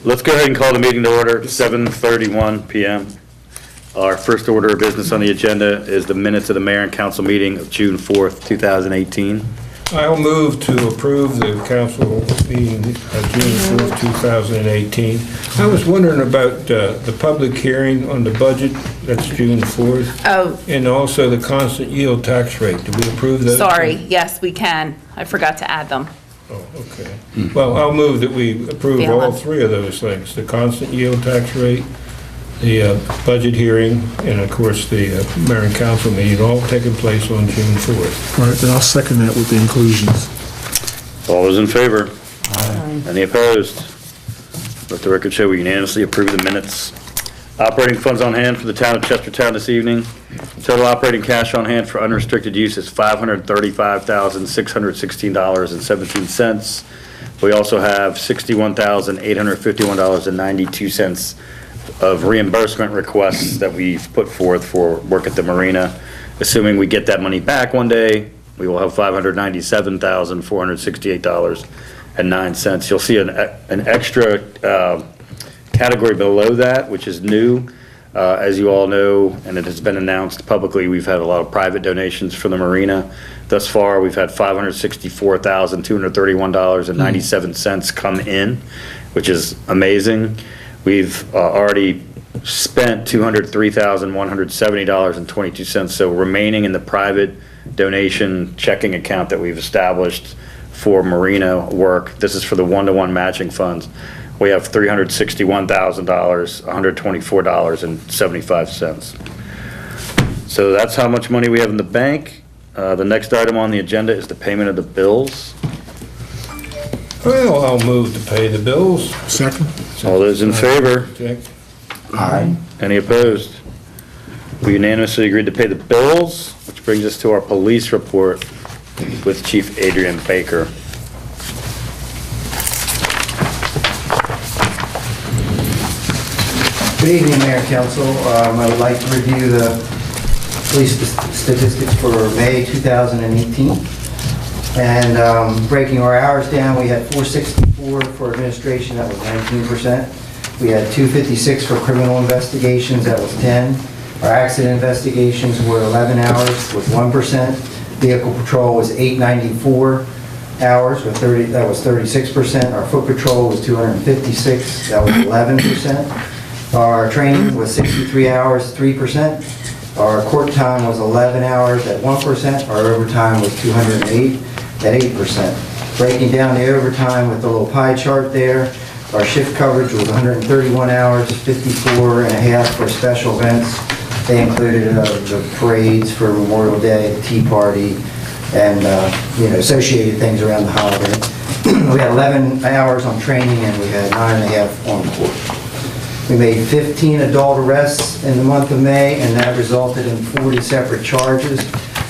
Let's go ahead and call the meeting to order, 7:31 PM. Our first order of business on the agenda is the minutes of the mayor and council meeting of June 4th, 2018. I will move to approve the council meeting of June 4th, 2018. I was wondering about the public hearing on the budget, that's June 4th. Oh, And also the constant yield tax rate. Did we approve those? sorry, yes, we can. I forgot to add them. Oh, okay. Well, I'll move that we approve all Balance. three of those things, the constant yield tax rate, the budget hearing, and of course, the mayor and council meeting, all taking place on June 4th. All right, then I'll second that with the inclusions. All those in favor? Any opposed? Let the record show we unanimously approve the minutes. Operating funds on hand for the town of Chestertown this evening. Total operating cash on hand for unrestricted use is $535,616.17. We also have $61,851.92 of reimbursement requests that we've put forth for work at the marina. Assuming we get that money back one day, we will have $597,468.09. You'll see an extra category below that, which is new. As you all know, and it has been announced publicly, we've had a lot of private donations for the marina. Thus far, we've had $564,231.97 come in, which is amazing. We've already spent $203,170.22, so remaining in the private donation checking account that we've established for marina work. This is for the one-to-one matching funds. We have $361,000, $124.75. So that's how much money we have in the bank. The next item on the agenda is the payment of the bills. Well, I'll move to pay the bills. Second? All those in favor? Jack? Aye. Any opposed? We unanimously agreed to pay the bills, which brings us to our police report with Chief Adrian Baker. Good evening, Mayor and Council. I would like to review the police statistics for May 2018. And breaking our hours down, we had 464 for administration, that was 19%. We had 256 for criminal investigations, that was 10. Our accident investigations were 11 hours with 1%. Vehicle patrol was 894 hours with that was 36%. Our foot patrol was 256, that was 11%. Our training was 63 hours, 3%. Our court time was 11 hours at 1%. Our overtime was 208 at 8%. Breaking down the overtime with the little pie chart there, our shift coverage was 131 hours, 54 and a half for special events. They included the parades for Memorial Day, the Tea Party, and associated things around the holiday. We had 11 hours on training and we had 9.5 on court. We made 15 adult arrests in the month of May, and that resulted in 40 separate charges.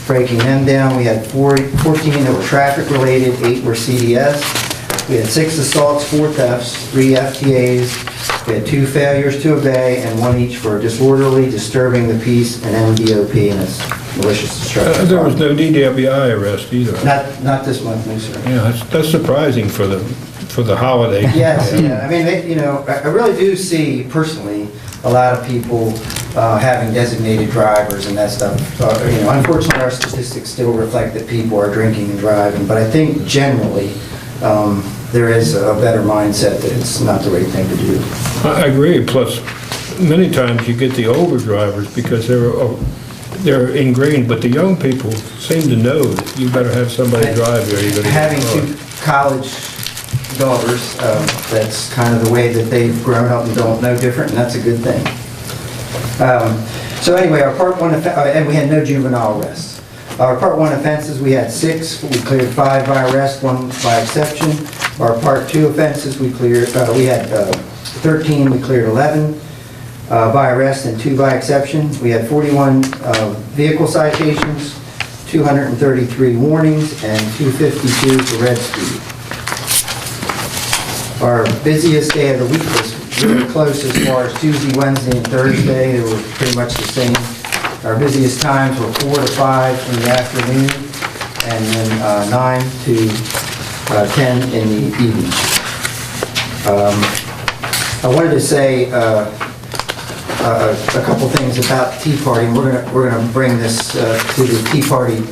Breaking them down, we had 14 that were traffic-related, 8 were CDS. We had 6 assaults, 4 thefts, 3 FTAs. We had 2 failures to obey, and 1 each for disorderly, disturbing the peace, and MDOP, and it's malicious destruction. There was no DWI arrest either. Not this month, no, sir. Yeah, that's surprising for the holiday. Yes, yeah. I mean, I really do see personally a lot of people having designated drivers and that stuff. Unfortunately, our statistics still reflect that people are drinking and driving, but I think generally there is a better mindset that it's not the right thing to do. I agree. Plus, many times you get the older drivers because they're ingrained, but the young people seem to know that you better have somebody drive you. Having 2 college daughters, that's kind of the way that they've grown up and don't know different, and that's a good thing. So anyway, our Part 1, and we had no juvenile arrests. Our Part 1 offenses, we had 6, we cleared 5 by arrest, 1 by exception. Our Part 2 offenses, we had 13, we cleared 11 by arrest and 2 by exception. We had 41 vehicle citations, 233 warnings, and 252 for red speed. Our busiest day of the week was really close as far as Tuesday, Wednesday, and Thursday. They were pretty much the same. Our busiest times were 4 to 5 in the afternoon, and then 9 to 10 in the evening. I wanted to say a couple things about Tea Party, and we're gonna bring this to the Tea Party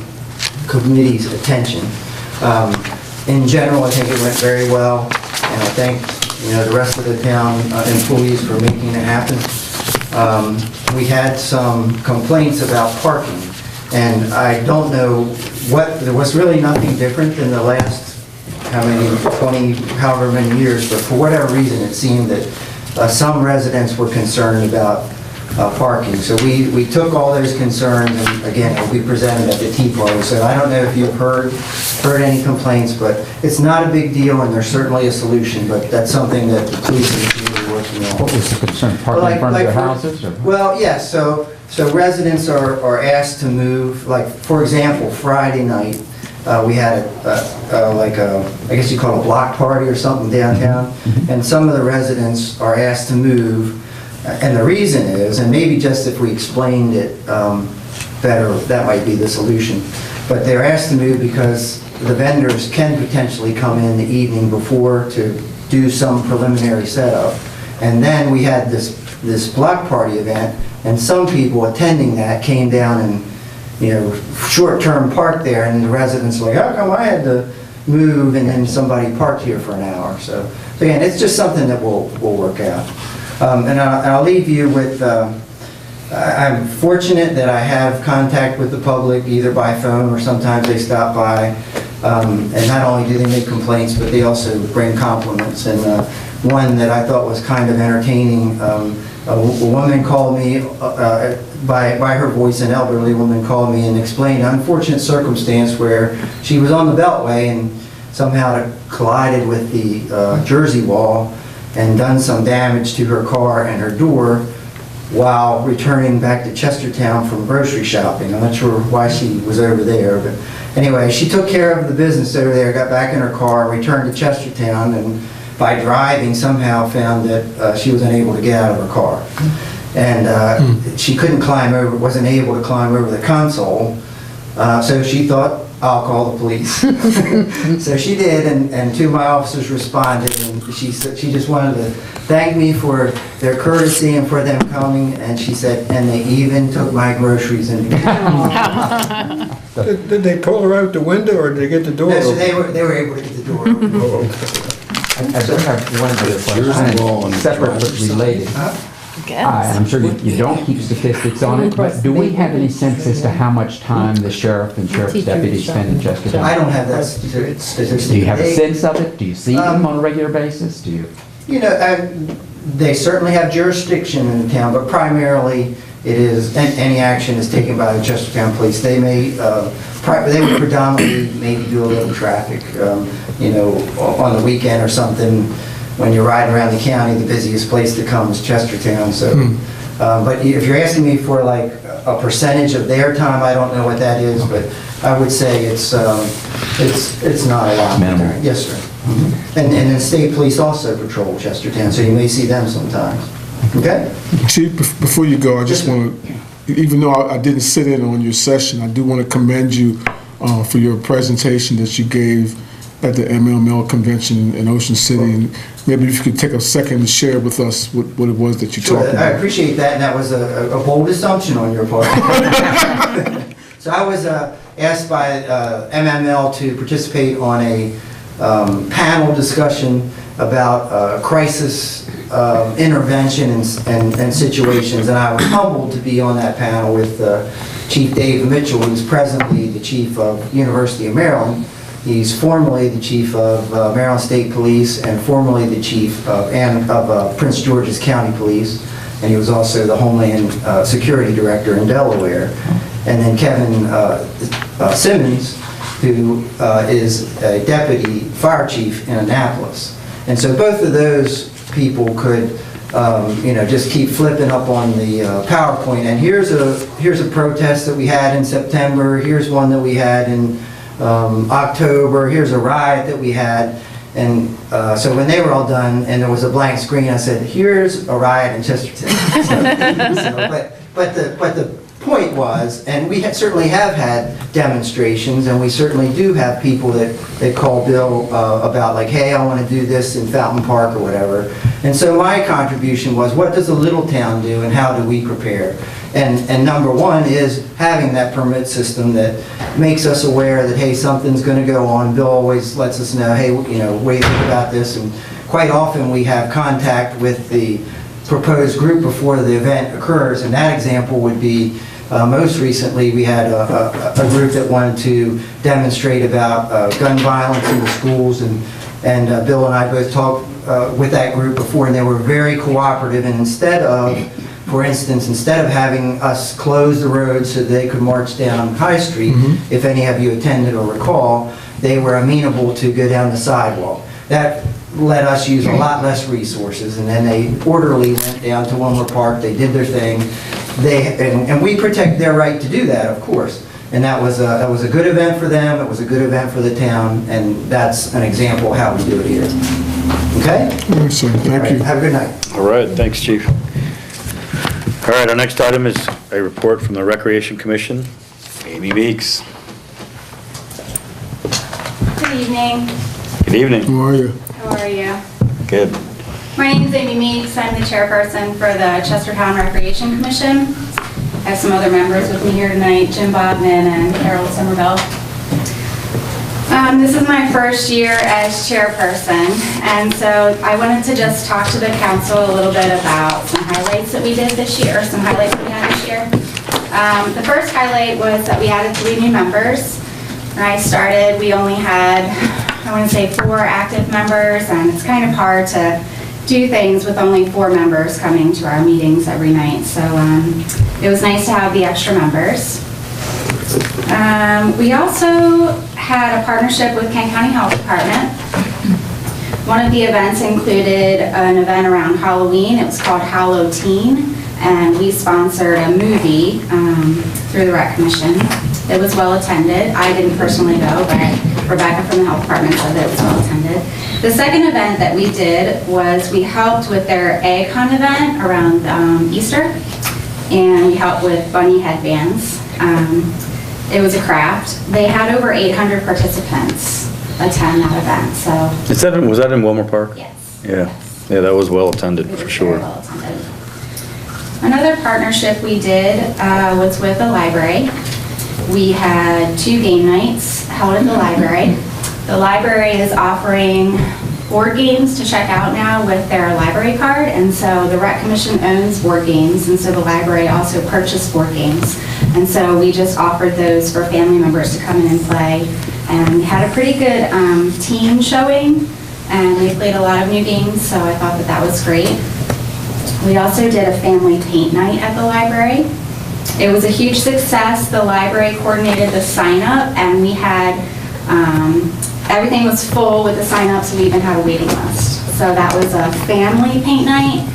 committee's attention. In general, I think it went very well, and I thank the rest of the town employees for making it happen. We had some complaints about parking, and I don't know there was really nothing different than the last, 20, however many years, but for whatever reason, it seemed that some residents were concerned about parking. So we took all those concerns, and again, it'll be presented at the Tea Party. So I don't know if you've heard any complaints, but it's not a big deal, and there's certainly a solution, but that's something that the police and the community are working on. What was the concern, parking in front of their houses? Or? Well, yes, so residents are asked to move, like, for example, Friday night, we had I guess you call it a block party or something downtown, and some of the residents are asked to move, and the reason is, and maybe just if we explained it better, that might be the solution, but they're asked to move because the vendors can potentially come in the evening before to do some preliminary setup, and then we had this block party event, and some people attending that came down and short-term parked there, and the residents were like, how come I had to move and then somebody parked here for an hour? So again, it's just something that we'll work out. And I'll leave you with, I'm fortunate that I have contact with the public either by phone or sometimes they stop by. And not only do they make complaints, but they also bring compliments. And one that I thought was kind of entertaining, a woman called me, by her voice, an elderly woman called me and explained an unfortunate circumstance where she was on the Beltway and somehow collided with the Jersey wall and done some damage to her car and her door while returning back to Chestertown from grocery shopping. I'm not sure why she was over there, but anyway, she took care of the business over there, got back in her car, returned to Chestertown, and by driving somehow found that she was unable to get out of her car. And she couldn't climb over, wasn't able to climb over the console, so she thought, I'll call the police. So she did, and two of my officers responded, and she just wanted to thank me for their courtesy and for them coming, and she said, and they even took my groceries in. Did they pull her out the window, or did they get the door No, so open? they were able to get the door open. Oh, okay. I do have one other question, separate but related. I'm sure you don't keep statistics on it, but do we have any sense as to how much time the sheriff and sheriff's deputies spend in Chestertown? I don't have that statistic. Do you have a sense of it? Do you see them on a regular basis? Do you? They certainly have jurisdiction in the town, but primarily it is, any action is taken by the Chestertown Police. They may, they would predominantly maybe do a little traffic, on the weekend or something. When you're riding around the county, the busiest place to come is Chestertown. So, but if you're asking me for like a percentage of their time, I don't know what that is, but I would say it's not a lot. Minimal. Yes, sir. And the state police also patrol Chestertown, so you may see them sometimes. Okay? Chief, before you go, I just want to, even though I didn't sit in on your session, I do want to commend you for your presentation that you gave at the MLML convention in Ocean City. And maybe if you could take a second to share with us what it was that you talked about. I appreciate that, and that was a bold assumption on your part. So I was asked by MML to participate on a panel discussion about crisis intervention and situations, and I was humbled to be on that panel with Chief Dave Mitchell, who's presently the Chief of University of Maryland. He's formerly the Chief of Maryland State Police and formerly the Chief of Prince George's County Police, and he was also the Homeland Security Director in Delaware. And then Kevin Simmons, who is a Deputy Fire Chief in Annapolis. And so both of those people could just keep flipping up on the PowerPoint. And here's a protest that we had in September. Here's one that we had in October. Here's a riot that we had. And so when they were all done and there was a blank screen, I said, here's a riot in Chestertown. But the point was, and we certainly have had demonstrations, and we certainly do have people that call Bill about like, hey, I want to do this in Fountain Park or whatever. And so my contribution was, what does a little town do and how do we prepare? And number one is having that permit system that makes us aware that, hey, something's going to go on. Bill always lets us know, hey, you know, what do you think about this? And quite often we have contact with the proposed group before the event occurs, and that example would be most recently we had a group that wanted to demonstrate about gun violence in the schools, and Bill and I both talked with that group before, and they were very cooperative, and instead of, for instance, instead of having us close the road so they could march down High Street, if any of you attended or recall, they were amenable to go down the sidewalk. That let us use a lot less resources, and then they orderly went down to Wilmer Park, they did their thing, and we protect their right to do that, of course. And that was a good event for them, it was a good event for the town, and that's an example of how we do it here. Okay? Yes, sir. Thank you. Have a good night. All right, thanks, Chief. All right, our next item is a report from the Recreation Commission. Amy Meeks. Good evening. Good evening. How are you? How are you? Good. My name is Amy Meeks. I'm the chairperson for the Chestertown Recreation Commission. I have some other members with me here tonight, Jim Bodman and Harold Somerville. This is my first year as chairperson, and so I wanted to just talk to the council a little bit about some highlights that we did this year, or some highlights that we had this year. The first highlight was that we added 3 new members. When I started, we only had, I want to say, 4 active members, and it's kind of hard to do things with only 4 members coming to our meetings every night. So it was nice to have the extra members. We also had a partnership with Kent County Health Department. One of the events included an event around Halloween. It was called Hallow Teen, and we sponsored a movie through the Rec Commission. It was well attended. I didn't personally go, but Rebecca from the Health Department said that it was well attended. The second event that we did was we helped with their egg hunt event around Easter, and we helped with bunny headbands. It was a craft. They had over 800 participants attend that event, so. Was that in Wilmer Park? Yes. Yeah. Yes. Yeah, that was well attended It for was sure. very well attended. Another partnership we did was with the library. We had 2 game nights held in the library. The library is offering board games to check out now with their library card, and so the Rec Commission owns board games, and so the library also purchased board games. And so we just offered those for family members to come in and play. And we had a pretty good team showing, and they played a lot of new games, so I thought that that was great. We also did a family paint night at the library. It was a huge success. The library coordinated the sign-up, and we had, everything was full with the sign-ups, and we even had a waiting list. So that was a family paint night.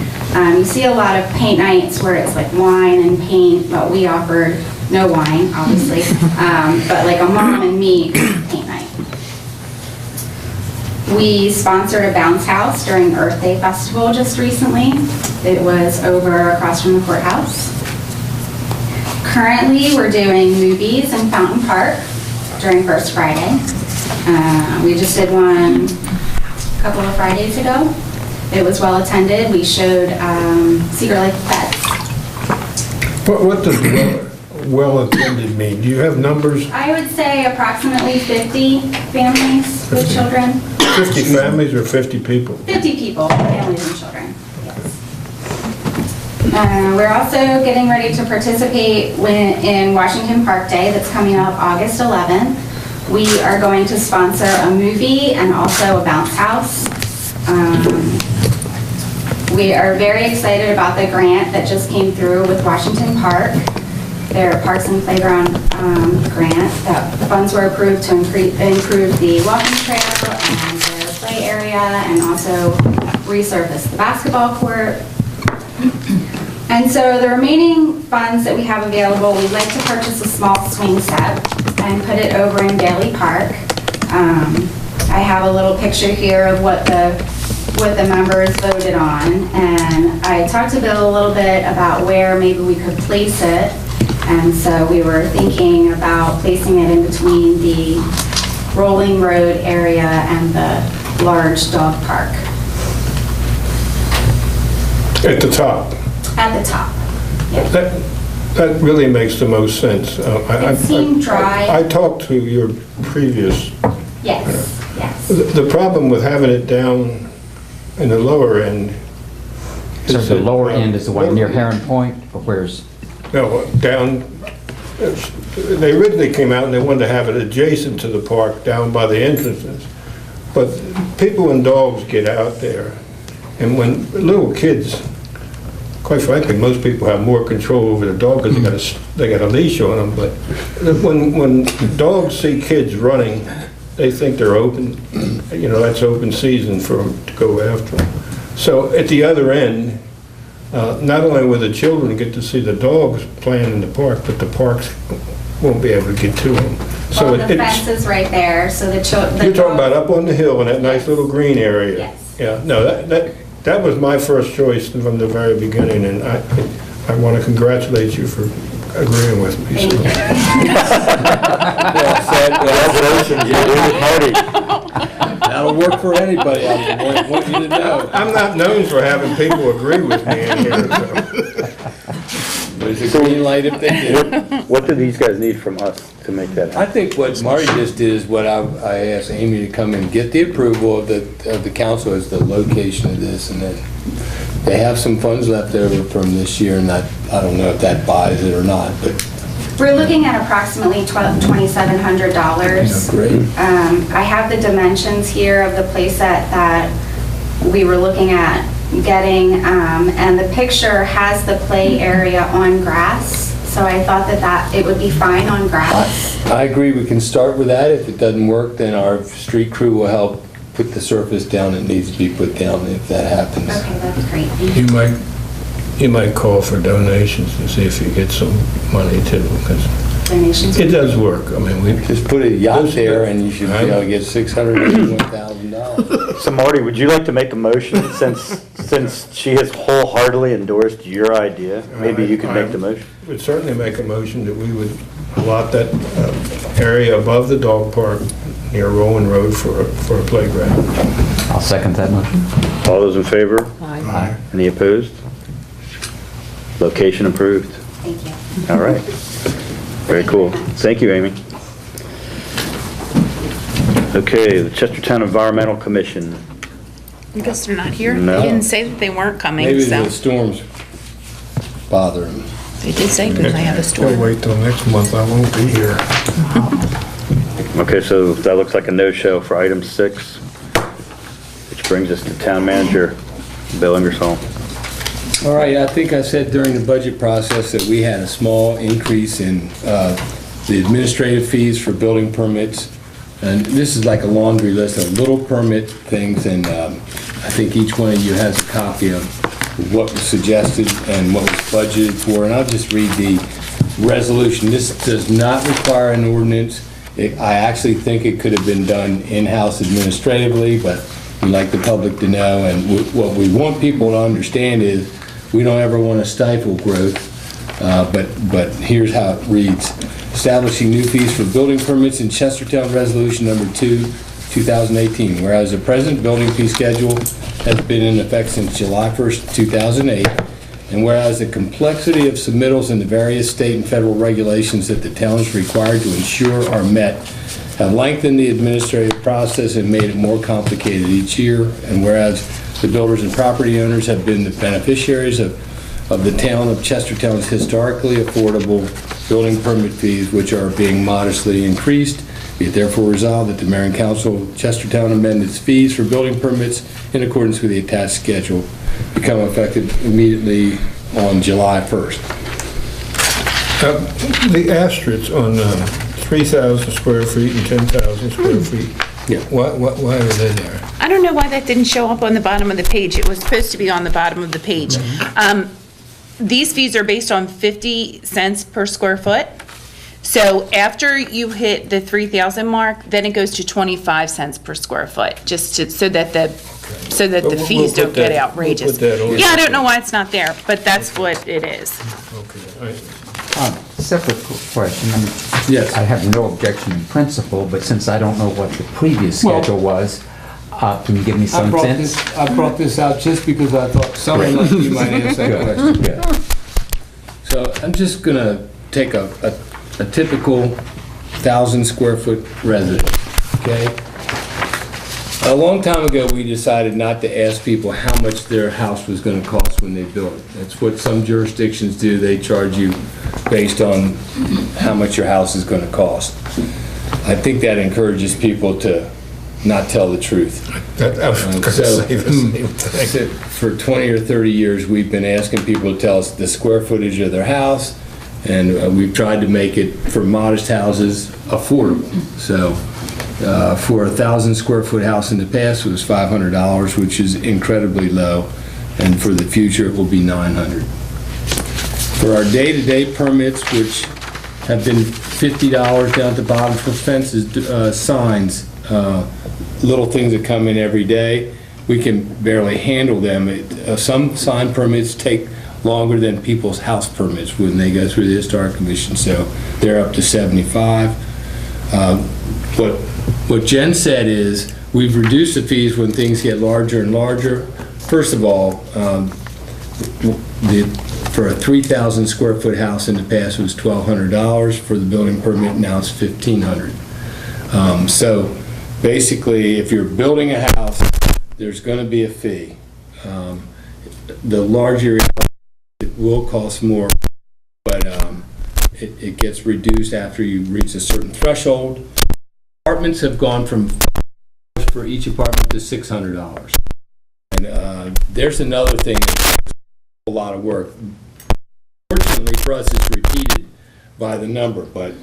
You see a lot of paint nights where it's like wine and paint, but we offered no wine, obviously, but like a mom and me paint night. We sponsored a bounce house during Earth Day Festival just recently. It was over across from the courthouse. Currently, we're doing movies in Fountain Park during First Friday. We just did one a couple of Fridays ago. It was well attended. We showed Secret Life of Pets. What does well attended mean? Do you have numbers? I would say approximately 50 families with children. 50 families or 50 people? 50 people, families and children, yes. We're also getting ready to participate in Washington Park Day that's coming up August 11th. We are going to sponsor a movie and also a bounce house. We are very excited about the grant that just came through with Washington Park. Their Parks and Playground grant. That the funds were approved to improve the walking trail and their play area, and also resurface the basketball court. And so the remaining funds that we have available, we'd like to purchase a small swing set and put it over in Bailey Park. I have a little picture here of what the members voted on, and I talked to Bill a little bit about where maybe we could place it. And so we were thinking about placing it in between the rolling road area and the large dog park At the top. at the top. Yeah. That really makes the most sense. It seemed dry. I talked to your previous, Yes, yes. the problem with having it down in the lower end. So is the that, lower end is the one near Heron Point, or where's? No, down, they originally came out and they wanted to have it adjacent to the park down by the entrances. But people and dogs get out there. And when little kids, quite frankly, most people have more control over the dog because they got a leash on them. But when dogs see kids running, they think they're open, that's open season for them to go after them. So at the other end, not only will the children get to see the dogs playing in the park, but the parks won't be able to get to them. So Well, the fence is right there, so the children. You're talking about up on the hill in that nice little green area? Yes. Yeah, no, that was my first choice from the very beginning, and I want to congratulate you for agreeing with me. Thank so. you. Congratulations, you're doing the party. That'll work for anybody, I want you to know. I'm not known for having people agree with me in here, so. There's a green light if they do. What do these guys need from us to make that I happen? think what Marty just did is what I asked Amy to come and get the approval of the council as the location of this, and then they have some funds left over from this year, and I don't know if that buys it or not, but We're looking at approximately $2,700. great. I have the dimensions here of the playset that we were looking at getting, and the picture has the play area on grass, so I thought that it would be fine on grass. I agree, we can start with that. If it doesn't work, then our street crew will help put the surface down that needs to be put down if that happens. Okay, that's great. Thank you. You might call for donations and see if you get some money too, because Donations. it does work. I mean, we Just put a yacht there and you should be able to get $681,000. So Marty, would you like to make a motion since she has wholeheartedly endorsed your idea? Maybe you could make the motion. would certainly make a motion that we would allot that area above the dog park near Rowan Road for a playground. I'll second that motion. All those in favor? Aye. Any opposed? Location approved. Thank you. All right. Very cool. Thank you, Amy. Okay, the Chestertown Environmental Commission. I guess they're not here. No. They didn't say that they weren't coming, Maybe so the storms bother them. they did say we might have a We'll storm. wait till next month, I won't be here. Okay, so that looks like a no-show for item 6, which brings us to Town Manager Bill Ingersoll. All right, I think I said during the budget process that we had a small increase in the administrative fees for building permits. And this is like a laundry list of little permit things, and I think each one of you has a copy of what was suggested and what was budgeted for. And I'll just read the resolution. This does not require an ordinance. I actually think it could have been done in-house administratively, but we'd like the public to know. And what we want people to understand is we don't ever want to stifle growth, but here's how it reads. Establishing new fees for building permits in Chestertown Resolution Number 2, 2018. Whereas the present building fee schedule has been in effect since July 1st, 2008, and whereas the complexity of submittals in the various state and federal regulations that the town is required to ensure are met have lengthened the administrative process and made it more complicated each year, and whereas the builders and property owners have been the beneficiaries of the town of Chestertown's historically affordable building permit fees, which are being modestly increased. Be it therefore resolved that the mayor and council of Chestertown amend its fees for building permits in accordance with the attached schedule, become effective immediately on July 1st. The asterisks on 3,000 square feet and 10,000 square feet, Yeah. why are they there? I don't know why that didn't show up on the bottom of the page. It was supposed to be on the bottom of the page. These fees are based on 50 cents per square foot. So after you hit the 3,000 mark, then it goes to 25 cents per square foot, just so that the We'll fees put don't get that- outrageous. we'll put that on. Yeah, I don't know why it's not there, but that's what it is. Okay, all right. Separate question. I mean, Yes. I have no objection in principle, but since I don't know what the previous Well- schedule was, can you give me some sense? I brought this out just because I thought someone like you might ask that Good, question. good. So I'm just gonna take a typical 1,000 square foot residence, okay? A long time ago, we decided not to ask people how much their house was gonna cost when they built it. That's what some jurisdictions do. They charge you based on how much your house is gonna cost. I think that encourages people to not tell the truth. I was going to So- say the same thing. For 20 or 30 years, we've been asking people to tell us the square footage of their house, and we've tried to make it, for modest houses, affordable. So for a 1,000 square foot house in the past, it was $500, which is incredibly low, and for the future, it will be $900. For our day-to-day permits, which have been $50 down at the bottom for fences, signs, little things that come in every day, we can barely handle them. Some sign permits take longer than people's house permits when they go through the Historic Commission, so they're up to 75. What Jen said is, we've reduced the fees when things get larger and larger. First of all, for a 3,000 square foot house in the past, it was $1,200 for the building permit, now it's $1,500. So basically, if you're building a house, there's going to be a fee. The larger it will cost more, but it gets reduced after you reach a certain threshold. Apartments have gone from for each apartment to $600. And there's another thing that's a lot of work. Fortunately for us, it's repeated by the number, but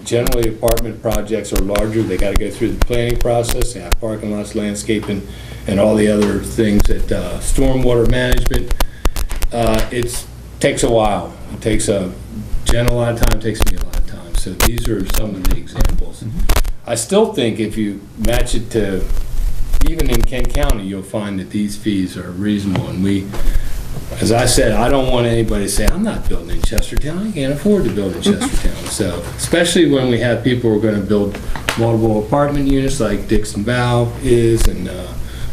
generally apartment projects are larger. They got to go through the planning process, they have parking lots, landscaping, and all the other things that stormwater management. It takes a while. It takes Jen a lot of time, it takes me a lot of time. So these are some of the examples. I still think if you match it to, even in Kent County, you'll find that these fees are reasonable. And we, as I said, I don't want anybody to say, I'm not building in Chestertown, I can't afford to build in Chestertown. So, especially when we have people who are going to build multiple apartment units like Dixon Valve is, and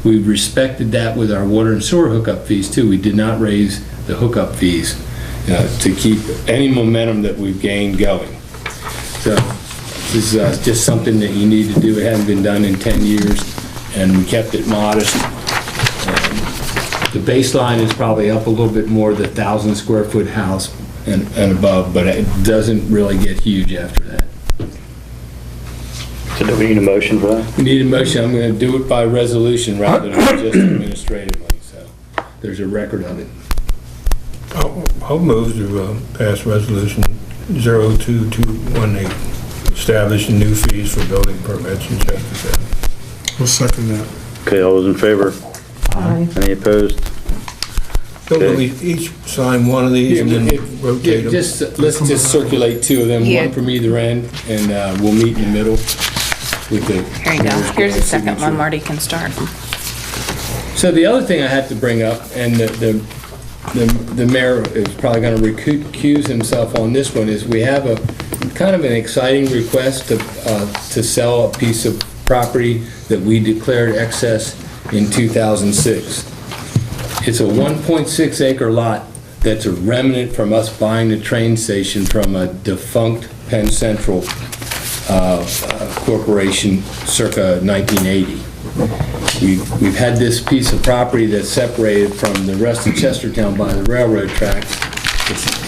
we respected that with our water and sewer hookup fees too. We did not raise the hookup fees to keep any momentum that we've gained going. So, this is just something that you need to do. It hadn't been done in 10 years, and we kept it modest. The baseline is probably up a little bit more, the 1,000 square foot house and above, but it doesn't really get huge after that. So do we need a motion for that? We need a motion. I'm going to do it by resolution rather than just administratively, so there's a record of it. I'll move to pass resolution 02218, establishing new fees for building permits in Chestertown. We'll second that. Okay, all those in favor? Aye. Any opposed? Don't Okay. we each sign one of these and then rotate them? Let's just circulate two of them, Yeah. one from either end, and we'll meet in the middle with the. Here you go. Here's the second one. signature. Marty can start. So the other thing I have to bring up, and the mayor is probably going to recuse himself on this one, is we have a kind of an exciting request to sell a piece of property that we declared excess in 2006. It's a 1.6 acre lot that's a remnant from us buying the train station from a defunct Penn Central corporation circa 1980. We've had this piece of property that's separated from the rest of Chestertown by the railroad tracks.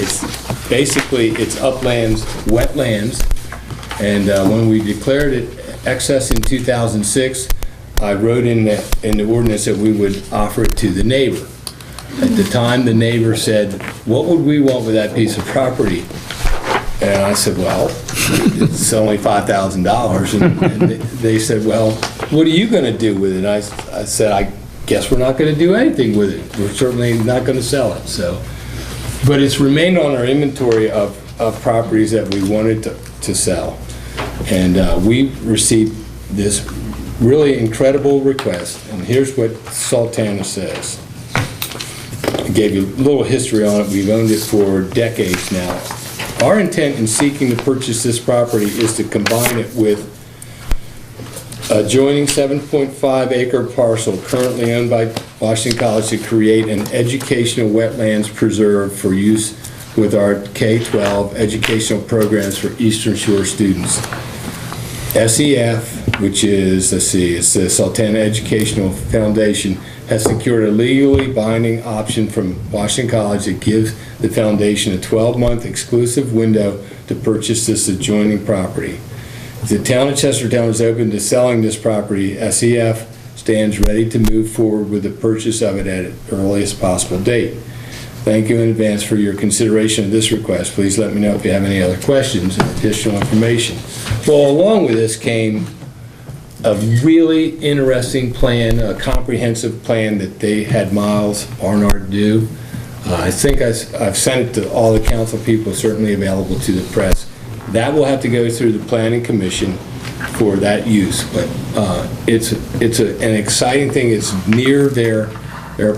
It's basically, it's uplands, wetlands, and when we declared it excess in 2006, I wrote in the ordinance that we would offer it to the neighbor. At the time, the neighbor said, what would we want with that piece of property? And I said, well, it's only $5,000. And they said, well, what are you going to do with it? I said, I guess we're not going to do anything with it. We're certainly not going to sell it. So, but it's remained on our inventory of properties that we wanted to sell. And we received this really incredible request. And here's what Sultana says. I gave you a little history on it. We've owned it for decades now. Our intent in seeking to purchase this property is to combine it with adjoining 7.5 acre parcel currently owned by Washington College to create an educational wetlands preserve for use with our K-12 educational programs for Eastern Shore students. SEF, which is, it's the Sultana Educational Foundation, has secured a legally binding option from Washington College that gives the foundation a 12-month exclusive window to purchase this adjoining property. If the town of Chestertown is open to selling this property, SEF stands ready to move forward with the purchase of it at the earliest possible date. Thank you in advance for your consideration of this request. Please let me know if you have any other questions or additional information. Well, along with this came a really interesting plan, a comprehensive plan that they had Miles Barnard do. I think I've sent it to all the council people, certainly available to the press. That will have to go through the planning commission for that use, but it's an exciting thing. It's near their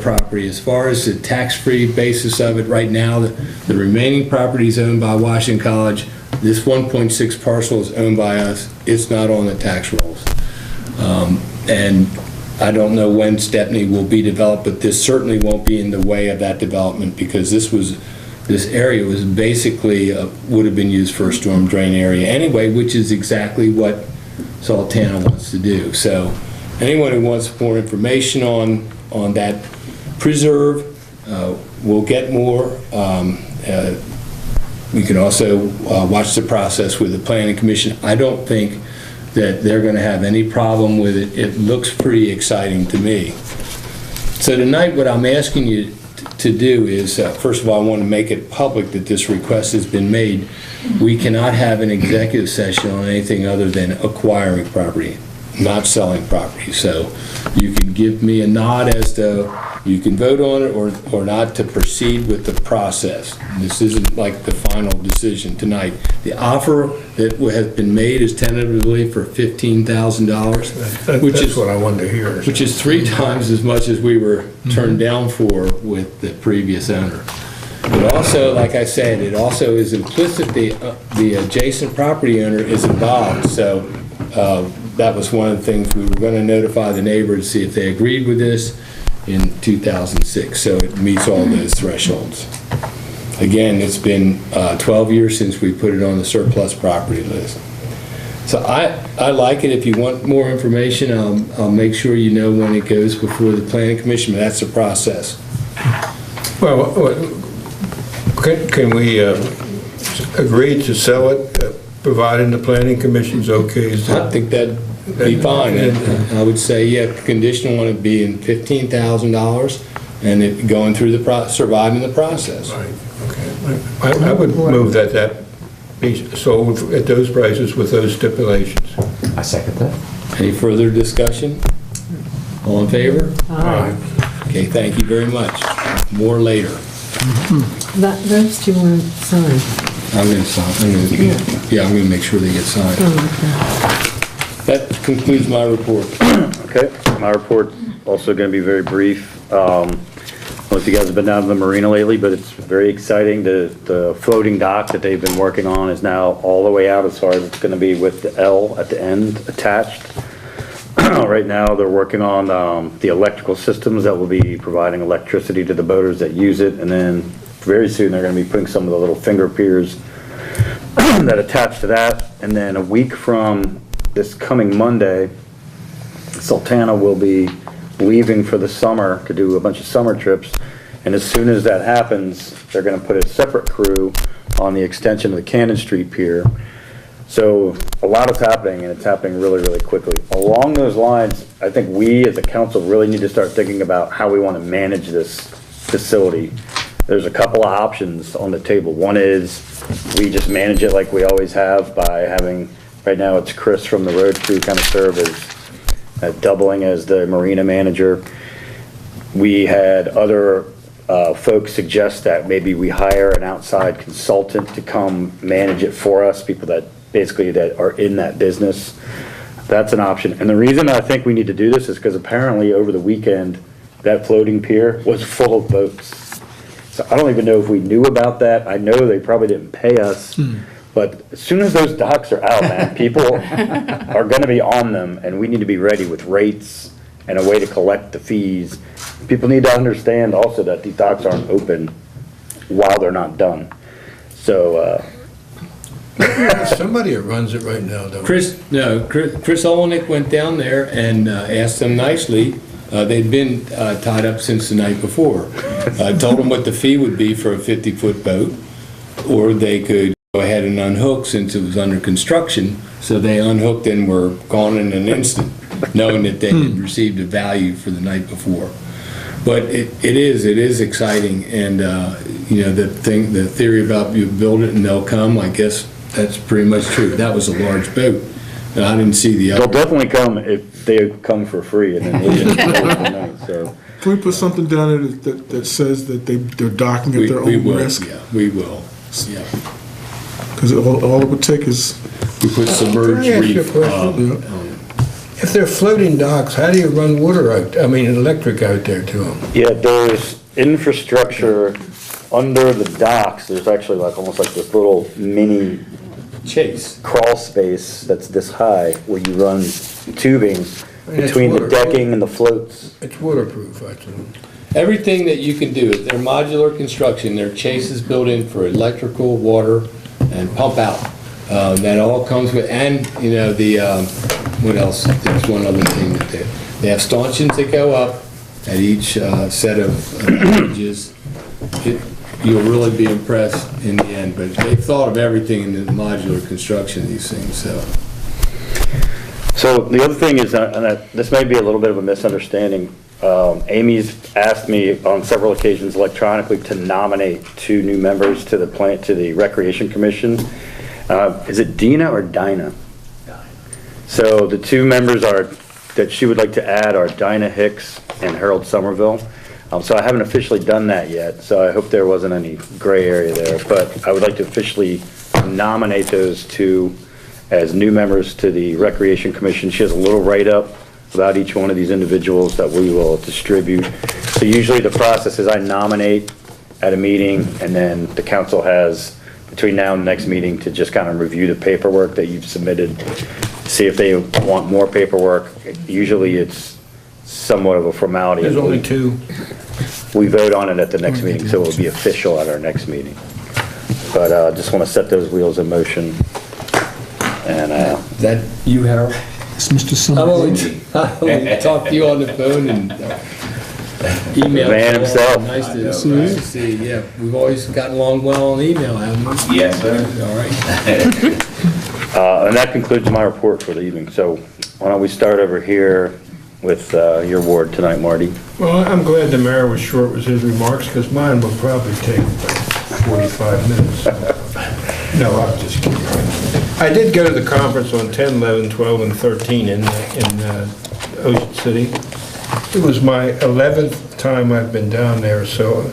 property. As far as the tax-free basis of it, right now, the remaining property is owned by Washington College. This 1.6 parcel is owned by us. It's not on the tax rolls. And I don't know when Stepney will be developed, but this certainly won't be in the way of that development, because this area was basically, would have been used for a storm drain area anyway, which is exactly what Sultana wants to do. So anyone who wants more information on that preserve, will get more. We can also watch the process with the Planning Commission. I don't think that they're going to have any problem with it. It looks pretty exciting to me. So tonight, what I'm asking you to do is, first of all, I want to make it public that this request has been made. We cannot have an executive session on anything other than acquiring property, not selling property. So you can give me a nod as to you can vote on it or not to proceed with the process. This isn't like the final decision tonight. The offer that has been made is tentatively for $15,000, which is what I wanted to hear. Which is 3 times as much as we were turned down for with the previous owner. But also, like I said, it also is implicit the adjacent property owner is involved. So that was one of the things we were going to notify the neighbor to see if they agreed with this in 2006. So it meets all those thresholds. Again, it's been 12 years since we put it on the surplus property list. So I like it. If you want more information, I'll make sure you know when it goes before the Planning Commission, but that's the process. Well, can we agree to sell it, providing the Planning Commission's okay? I think that'd be fine. I would say, yeah, conditional on it being $15,000 and it going through surviving the process. Right, okay. I would move that be sold at those prices with those stipulations. I second that. Any further discussion? All in favor? Aye. Okay, thank you very much. More later. Those two weren't signed. I'm going to sign. I'm going to make sure they get signed. That concludes my report. Okay, my report also going to be very brief. I don't know if you guys have been down to the marina lately, but it's very exciting. The floating dock that they've been working on is now all the way out as far as it's going to be with the L at the end attached. Right now, they're working on the electrical systems that will be providing electricity to the boaters that use it, and then very soon they're going to be putting some of the little finger piers that attach to that. And then a week from this coming Monday, Sultana will be leaving for the summer to do a bunch of summer trips, and as soon as that happens, they're going to put a separate crew on the extension of the Cannon Street Pier. So a lot is happening, and it's happening really, really quickly. Along those lines, I think we as a council really need to start thinking about how we want to manage this facility. There's a couple of options on the table. One is we just manage it like we always have by having, right now it's Chris from the road crew kind of serve as doubling as the marina manager. We had other folks suggest that maybe we hire an outside consultant to come manage it for us, people that basically that are in that business. That's an option. And the reason I think we need to do this is because apparently over the weekend, that floating pier was full of boats. So So I don't even know if we knew about that. I know they probably didn't pay us. But as soon as those docks are out, man, people are gonna be on them, and we need to be ready with rates and a way to collect the fees. People need to understand also that these docks aren't open while they're not done. So, Somebody that runs it right now, though. Chris Olenek went down there and asked them nicely. They'd been tied up since the night before. Told them what the fee would be for a 50-foot boat, or they could go ahead and unhook since it was under construction. So they unhooked and were gone in an instant, knowing that they had received a value for the night before. But it is exciting, and the theory about you build it and they'll come, I guess that's pretty much true. That was a large boat, and I didn't see the they'll other. definitely come if they come for free and then leave it. So, Can we put something down there that says that they're docking at their We own will, risk? yeah, we will, yeah. Because all it would take is, We put submerged Can I ask you a reef. question? If they're floating docks, how do you run electric out there to them? yeah, there's infrastructure under the docks. There's actually almost like this little mini Chase. crawl space that's this high where you run tubing it's between the water- decking and the floats. It's waterproof, I think. Everything that you can do, they're modular construction, there are chases built in for electrical, water, and pump out. That all comes with, and, what else? There's one other thing that they have stanchions that go up at each set of edges. You'll really be impressed in the end, but they've thought of everything in the modular construction, these things, so. So the other thing is, and this may be a little bit of a misunderstanding, Amy's asked me on several occasions electronically to nominate 2 new members to the Recreation Commission. Is it Dina or Dinah? So the 2 members that she would like to add are Dinah Hicks and Harold Somerville. So I haven't officially done that yet, so I hope there wasn't any gray area there. But I would like to officially nominate those 2 as new members to the Recreation Commission. She has a little write-up about each one of these individuals that we will distribute. So usually the process is I nominate at a meeting, and then the council has between now and the next meeting to just kind of review the paperwork that you've submitted, see if they want more paperwork. Usually it's somewhat of a formality. There's only 2. We vote on it at the next meeting, so it will be official at our next meeting. But just want to set those wheels in motion. And That you, Harold? it's Mr. I've only Summers. talked to you on the phone and email. Man himself. Nice to see you. Yeah, we've always gotten along well on email, haven't we? Yes, sir. All right. and that concludes my report for the evening. So why don't we start over here with your ward tonight, Marty? Well, I'm glad the mayor was short with his remarks, because mine will probably take about 45 minutes. No, I'm just kidding. I did go to the conference on 10, 11, 12, and 13 in Ocean City. It was my 11th time I've been down there, so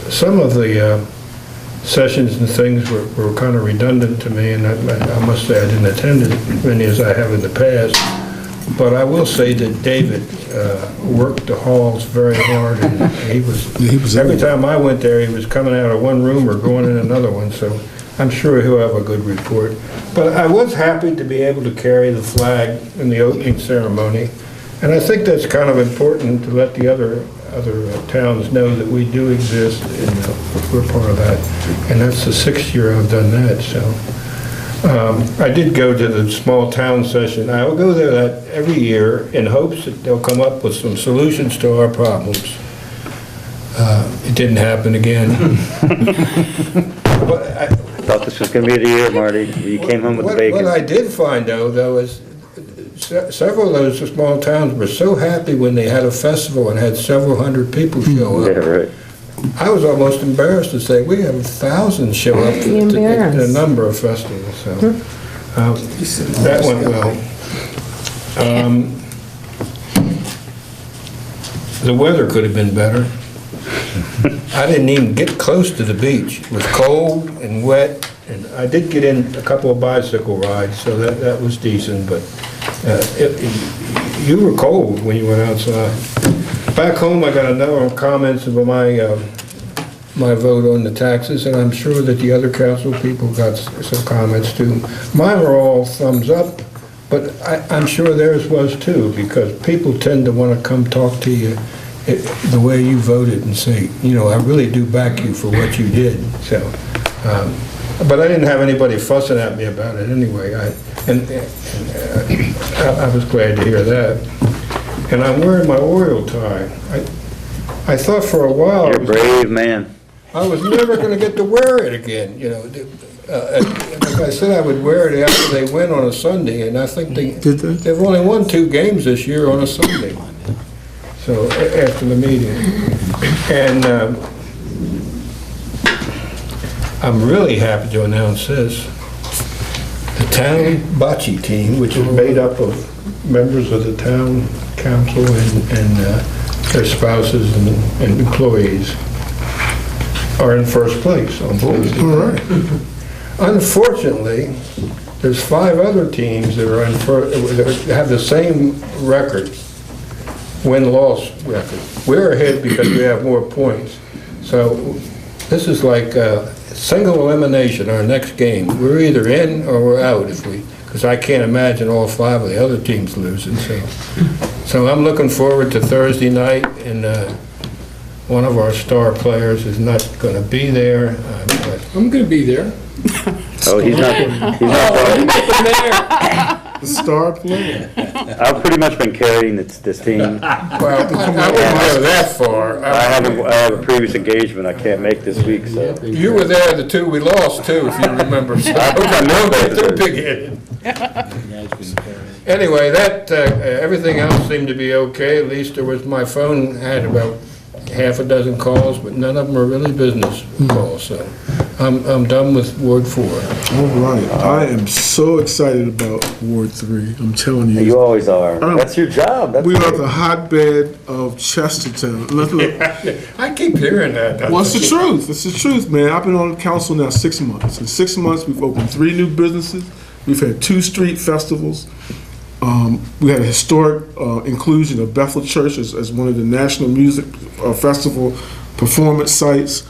some of the sessions and things were kind of redundant to me, and I must say I didn't attend as many as I have in the past. But I will say that David worked the halls very hard, and he was every time I went there, he was coming out of one room or going in another one, so I'm sure he'll have a good report. But I was happy to be able to carry the flag in the opening ceremony, and I think that's kind of important to let the other towns know that we do exist, and we're part of that. And that's the 6th year I've done that, so. I did go to the small town session. I will go there every year in hopes that they'll come up with some solutions to our problems. It didn't happen again. But I thought this was going to be the year, Marty. You came home with the bacon. What I did find, though, is several of those small towns were so happy when they had a festival and had several hundred people show up. Yeah, right. I was almost embarrassed to say we have 1,000 show up to a number of festivals. So that went well. The weather could have been better. I didn't even get close to the beach. It was cold and wet, and I did get in a couple of bicycle rides, so that was decent. But you were cold when you went outside. Back home, I got another comments about my vote on the taxes, and I'm sure that the other council people got some comments too. Mine were all thumbs up, but I'm sure theirs was too, because people tend to want to come talk to you the way you voted and say, you know, I really do back you for what you did. So, but I didn't have anybody fussing at me about it anyway. I was glad to hear that. And I'm wearing my Oriole tie. I thought for a while You're a brave man. I was never going to get to wear it again. You know, like I said, I would wear it after they win on a Sunday, and I think they've only won 2 games this year on a Sunday. So after the meeting, and I'm really happy to announce this: the town bocce team, which is made up of members of the town council and their spouses and employees, are in first place on Thursday. All right. Unfortunately, there's 5 other teams that are that have the same record, win-loss record. We're ahead because we have more points. So this is like single elimination, our next game. We're either in or we're out because I can't imagine all 5 of the other teams losing. So I'm looking forward to Thursday night, and one of our star players is not going to be there. I'm going to be there. Oh, he's not there. The star player. I've pretty much been carrying this team. Well, I wouldn't go that far. I have a previous engagement I can't make this week, so. You were there the 2 we lost too, if you remember. So I know they're big-headed. Anyway, everything else seemed to be okay. At least my phone had about half a dozen calls, but none of them are really business calls. So I'm done with Ward 4. All right. I am so excited about Ward 3. I'm telling you. You always are. That's your job. We are the hotbed of Chestertown. Look, I keep hearing that. well, it's the truth. It's the truth, man. I've been on the council now 6 months. In 6 months, we've opened 3 new businesses. We've had 2 street festivals. We had a historic inclusion of Bethel Church as one of the National Music Festival performance sites.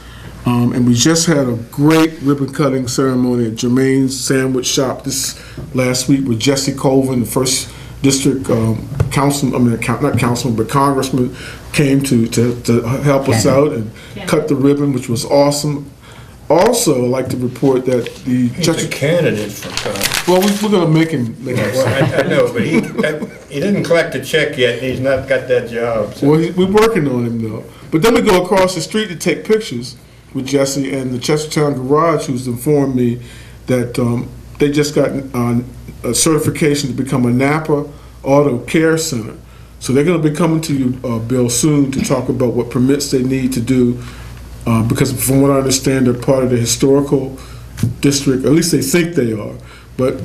And we just had a great ribbon cutting ceremony at Jermaine's Sandwich Shop this last week with Jesse Colvin, the first district councilman, not councilman, but congressman, came to help us out and cut the ribbon, which was awesome. Also, I'd like to report that He's a candidate for well, we're going to make him. well, I know, but he didn't collect a check yet, and he's not got that job. So. Well, we're working on him, though. But then we go across the street to take pictures with Jesse, and the Chestertown Garage, who's informed me that they just got a certification to become a Napa Auto Care Center. So they're going to be coming to you, Bill, soon to talk about what permits they need to do, because from what I understand, they're part of the historical district, at least they think they are. But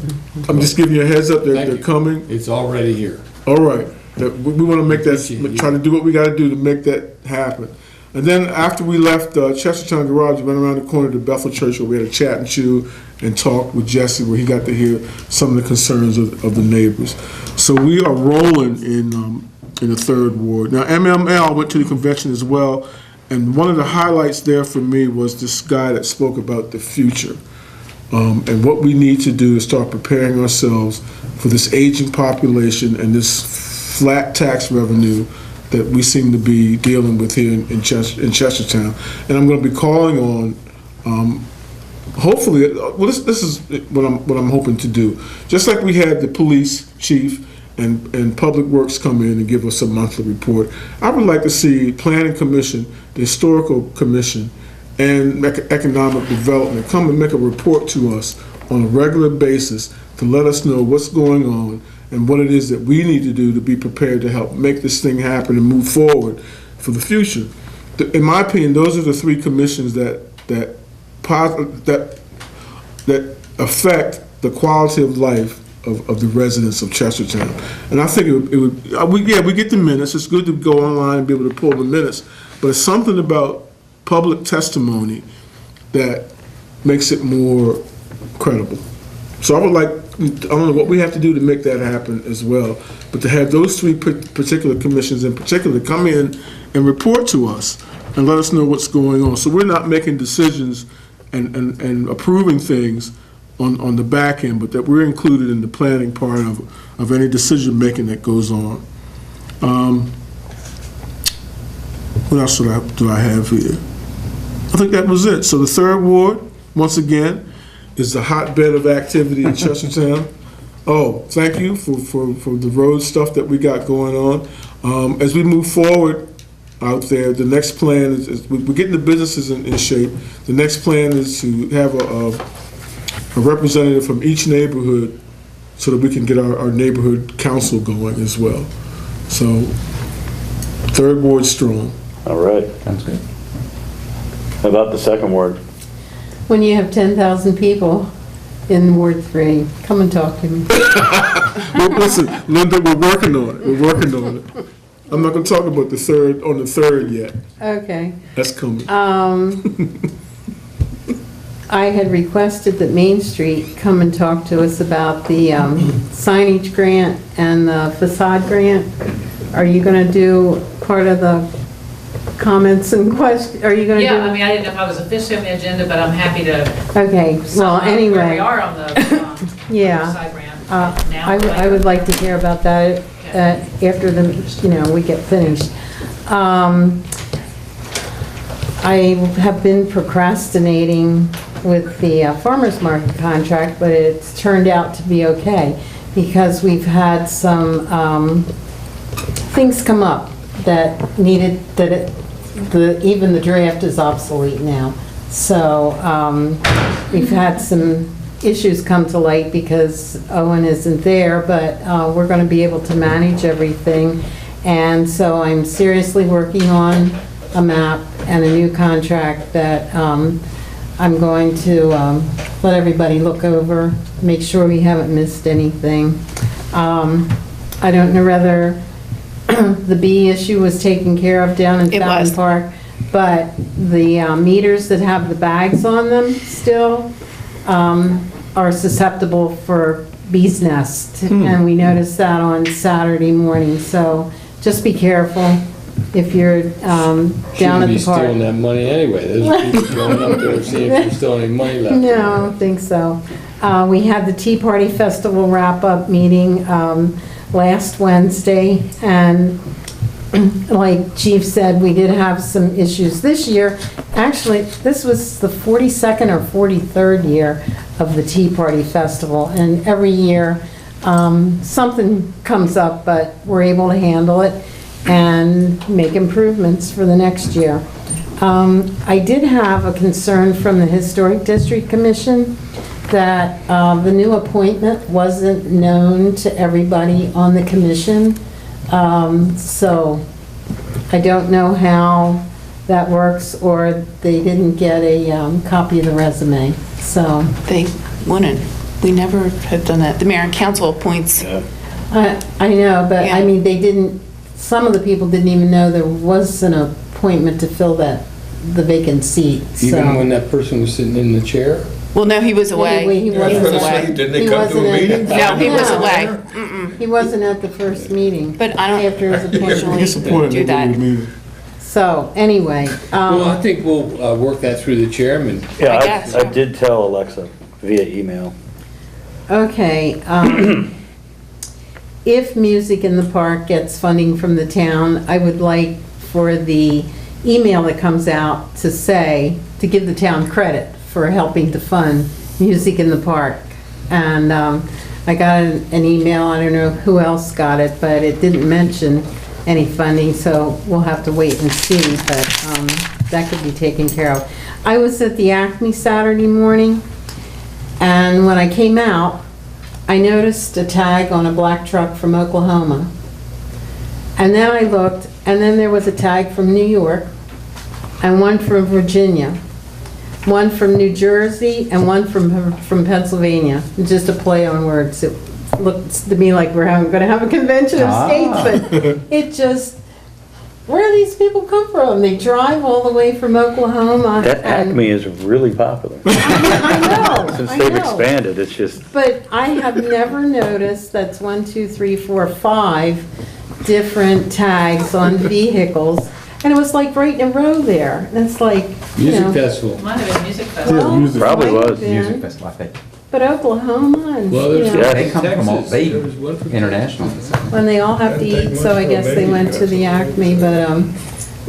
I'm just giving you a heads up, they're coming. It's already here. All right. We want to make that, try to do what we got to do to make that happen. And then after we left Chestertown Garage, we went around the corner to Bethel Church where we had a chat and chew and talk with Jesse, where he got to hear some of the concerns of the neighbors. So we are rolling in the 3rd Ward. Now, MML went to the convention as well, and one of the highlights there for me was this guy that spoke about the future. And what we need to do is start preparing ourselves for this aging population and this flat tax revenue that we seem to be dealing with here in Chestertown. And I'm going to be calling on, hopefully, well, this is what I'm hoping to do. Just like we had the police chief and Public Works come in and give us a monthly report, I would like to see Planning Commission, the Historical Commission, and Economic Development come and make a report to us on a regular basis to let us know what's going on and what it is that we need to do to be prepared to help make this thing happen and move forward for the future. In my opinion, those are the 3 commissions that affect the quality of life of the residents of Chestertown. And I think we get the minutes. It's good to go online and be able to pull the minutes, but it's something about public testimony that makes it more credible. So I would like, I don't know what we have to do to make that happen as well, but to have those 3 particular commissions in particular come in and report to us and let us know what's going on. So we're not making decisions and approving things on the back end, but that we're included in the planning part of any decision-making that goes on. What else do I have here? I think that was it. So the third ward, once again, is the hotbed of activity in Chestertown. Oh, thank you for the road stuff that we got going on. As we move forward out there, the next plan is we're getting the businesses in shape. The next plan is to have a representative from each neighborhood so that we can get our neighborhood council going as well. So, third ward strong. All right. Sounds good. How about the second ward? When you have 10,000 people in Ward 3, come and talk to me. Well, listen, Linda, we're working on it. We're working on it. I'm not going to talk about the third yet. Okay. That's coming. I had requested that Main Street come and talk to us about the signage grant and the facade grant. Are you going to do part of the comments and questions? Are you going to do? Yeah, I mean, I didn't know if I was officially on the agenda, but I'm happy to. Okay, well, sum up where anyway. we are on the Yeah. side grant now. I would like to hear about that after we get finished. I have been procrastinating with the farmer's market contract, but it's turned out to be okay because we've had some things come up that needed, even the draft is obsolete now. So we've had some issues come to light because Owen isn't there, but we're going to be able to manage everything. And so I'm seriously working on a map and a new contract that I'm going to let everybody look over, make sure we haven't missed anything. I don't know whether the bee issue was taken care of down in Fountain Park, but the meters that have the bags on them still are susceptible for bees' nests. And we noticed that on Saturday morning, so just be careful if you're down at Shouldn't be the park. stealing that money anyway. There's people going up there seeing if there's still any money left. No, I don't think so. We had the Tea Party Festival wrap-up meeting last Wednesday, and like Chief said, we did have some issues this year. Actually, this was the 42nd or 43rd year of the Tea Party Festival, and every year something comes up, but we're able to handle it and make improvements for the next year. I did have a concern from the Historic District Commission that the new appointment wasn't known to everybody on the commission. So I don't know how that works, or they didn't get a copy of the resume, so. They wouldn't. We never have done that. The mayor and council appoints. I know, but I Yeah. mean, they didn't, some of the people didn't even know there was an appointment to fill the vacant seat, so. Even when that person was sitting in the chair? Well, no, he was away. He wasn't gonna say, away. didn't they He come to a wasn't at- meeting? No, he was No. away. He wasn't at the first meeting. But I don't After his appointment. Disappointed do they that. didn't meet. So, anyway, Well, I think we'll work that through the chairman. Yeah, I guess, I yeah. did tell Alexa via email. okay, if Music in the Park gets funding from the town, I would like for the email that comes out to say, to give the town credit for helping to fund Music in the Park. And I got an email, I don't know who else got it, but it didn't mention any funding, so we'll have to wait and see, but that could be taken care of. I was at the Acme Saturday morning, and when I came out, I noticed a tag on a black truck from Oklahoma. And then I looked, and then there was a tag from New York, and one from Virginia, one from New Jersey, and one from Pennsylvania. Just a play on words. It looks to me like we're going to have a convention of states, but it just, where do these people come from? They drive all the way from Oklahoma. That and- Acme is really popular. I know, Since I they've know. expanded, it's just, But I have never noticed that's 1, 2, 3, 4, 5 different tags on vehicles. And it was like right in a row there. And it's like, you Music know. festival. Might have been music festival. Yeah, music. Probably might have was. been. Music festival, I think. But Oklahoma and, Well, you there's know, Yeah. They come from all, Texas. they, There was one from international. when they all have to Doesn't take eat, so much I for a guess they baby went to the festival. Acme,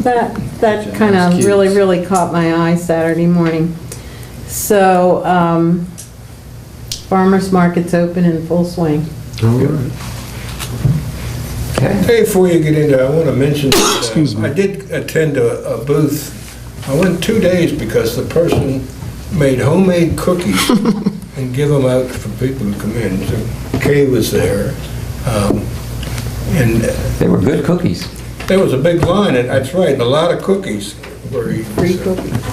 but, that kind of really, really caught my eye Saturday morning. So, farmer's market's open in full swing. All right. Okay. Hey, before you get into it, I want to mention, Excuse me. I did attend a booth. I went 2 days because the person made homemade cookies and give them out for people who come in. So Kay was there. And They were good cookies. there was a big line, and that's right, and a lot of cookies were eaten. Free so. cookies.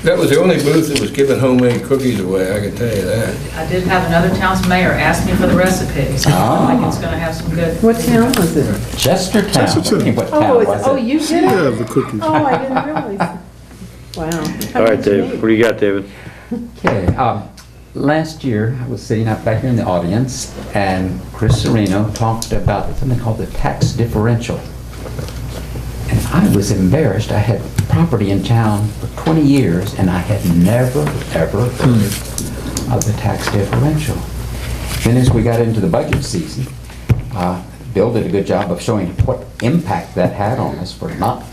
That was the only booth that was giving homemade cookies away, I can tell you that. I did have another town's mayor ask me for the recipes. I think it's going to have some good. What town was it? Chestertown. Chestertown. What Oh, town was it? you did Yeah, it? the cookies. Oh, I didn't realize. Wow. All right, Dave, what do you got, David? Okay, last year, I was sitting up back here in the audience, and Chris Sereno talked about something called the tax differential. And I was embarrassed. I had property in town for 20 years, and I had never, ever heard of the tax differential. Then as we got into the budget season, Bill did a good job of showing what impact that had on us for not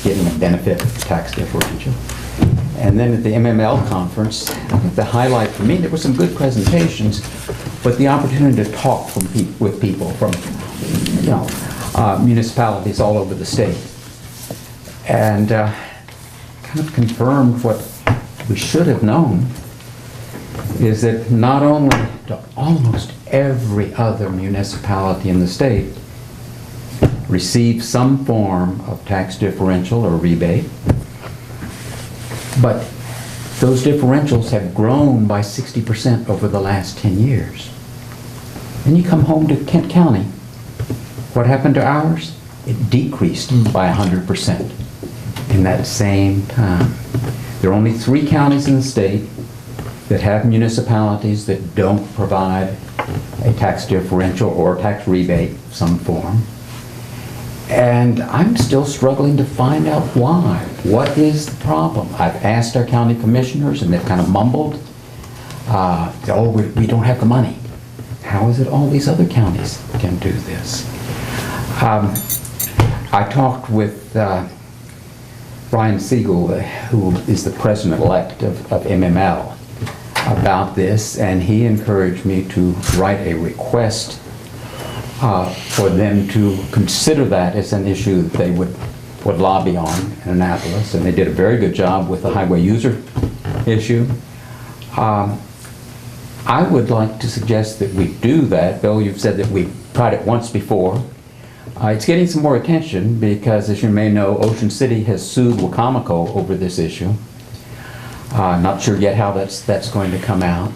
getting a benefit of the tax differential. And then at the MML conference, I think the highlight for me, there were some good presentations, but the opportunity to talk with people from, you know, municipalities all over the state. And kind of confirmed what we should have known, is that not only do almost every other municipality in the state receive some form of tax differential or rebate, but those differentials have grown by 60% over the last 10 years. Then you come home to Kent County. What happened to ours? It decreased by 100% in that same time. There are only 3 counties in the state that have municipalities that don't provide a tax differential or tax rebate of some form. And I'm still struggling to find out why. What is the problem? I've asked our county commissioners, and they've kind of mumbled, oh, we don't have the money. How is it all these other counties can do this? I talked with Brian Siegel, who is the president-elect of MML, about this, and he encouraged me to write a request for them to consider that as an issue that they would lobby on in Annapolis, and they did a very good job with the highway user issue. I would like to suggest that we do that. Bill, you've said that we've tried it once before. It's getting some more attention because, as you may know, Ocean City has sued Wacomico over this issue. Not sure yet how that's going to come out.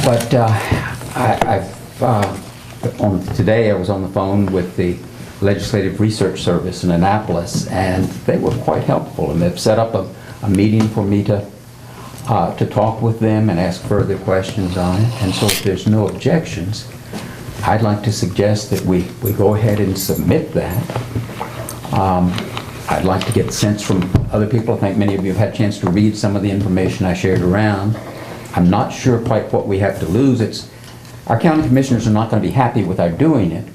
But today I was on the phone with the Legislative Research Service in Annapolis, and they were quite helpful, and they've set up a meeting for me to talk with them and ask further questions on it. And so if there's no objections, I'd like to suggest that we go ahead and submit that. I'd like to get sense from other people. I think many of you have had a chance to read some of the information I shared around. I'm not sure quite what we have to lose. Our county commissioners are not going to be happy with our doing it,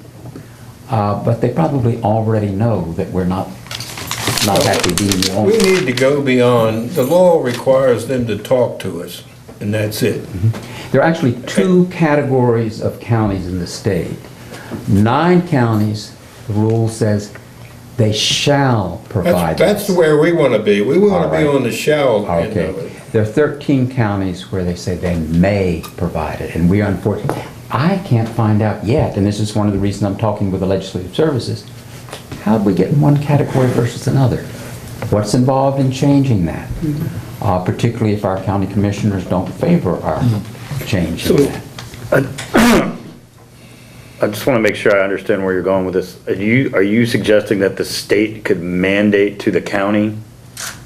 but they probably already know that we're not happy being the only. We need to go beyond, the law requires them to talk to us, and that's it. There are actually 2 categories of counties in the state. 9 counties, the rule says they shall provide That's this. where we want to be. We want to be All right. on the shall end Okay. of it. There are 13 counties where they say they may provide it, and we unfortunately, I can't find out yet, and this is one of the reasons I'm talking with the Legislative Services, how do we get in one category versus another? What's involved in changing that? Particularly if our county commissioners don't favor our changing that. I just want to make sure I understand where you're going with this. Are you suggesting that the state could mandate to the county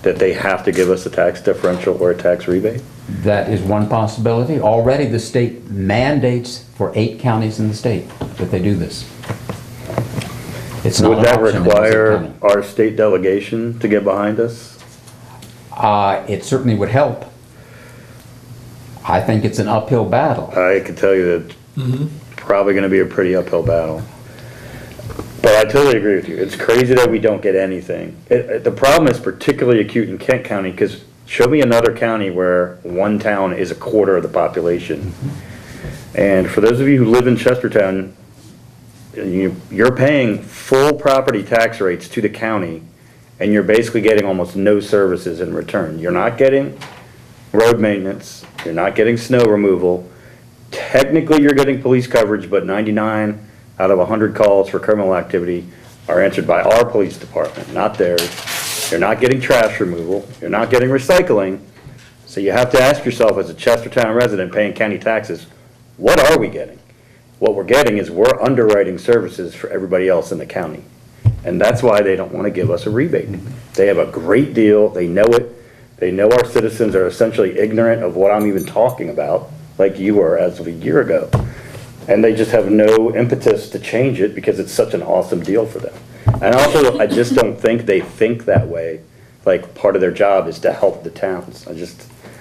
that they have to give us a tax differential or a tax rebate? That is one possibility. Already the state mandates for 8 counties in the state that they do this. It's not Would an that option, it isn't require coming. our state delegation to get behind us? It certainly would help. I think it's an uphill battle. I can tell you that probably gonna be a pretty uphill battle. But I totally agree with you. It's crazy that we don't get anything. The problem is particularly acute in Kent County, because show me another county where one town is a quarter of the population. And for those of you who live in Chestertown, you're paying full property tax rates to the county, and you're basically getting almost no services in return. You're not getting road maintenance, you're not getting snow removal. Technically, you're getting police coverage, but 99 out of 100 calls for criminal activity are answered by our police department, not theirs. You're not getting trash removal, you're not getting recycling. So you have to ask yourself, as a Chestertown resident paying county taxes, what are we getting? What we're getting is we're underwriting services for everybody else in the county. And that's why they don't want to give us a rebate. They have a great deal, they know it. They know our citizens are essentially ignorant of what I'm even talking about, like you were as of a year ago. And they just have no impetus to change it because it's such an awesome deal for them. And also, I just don't think they think that way. Like, part of their job is to help the towns.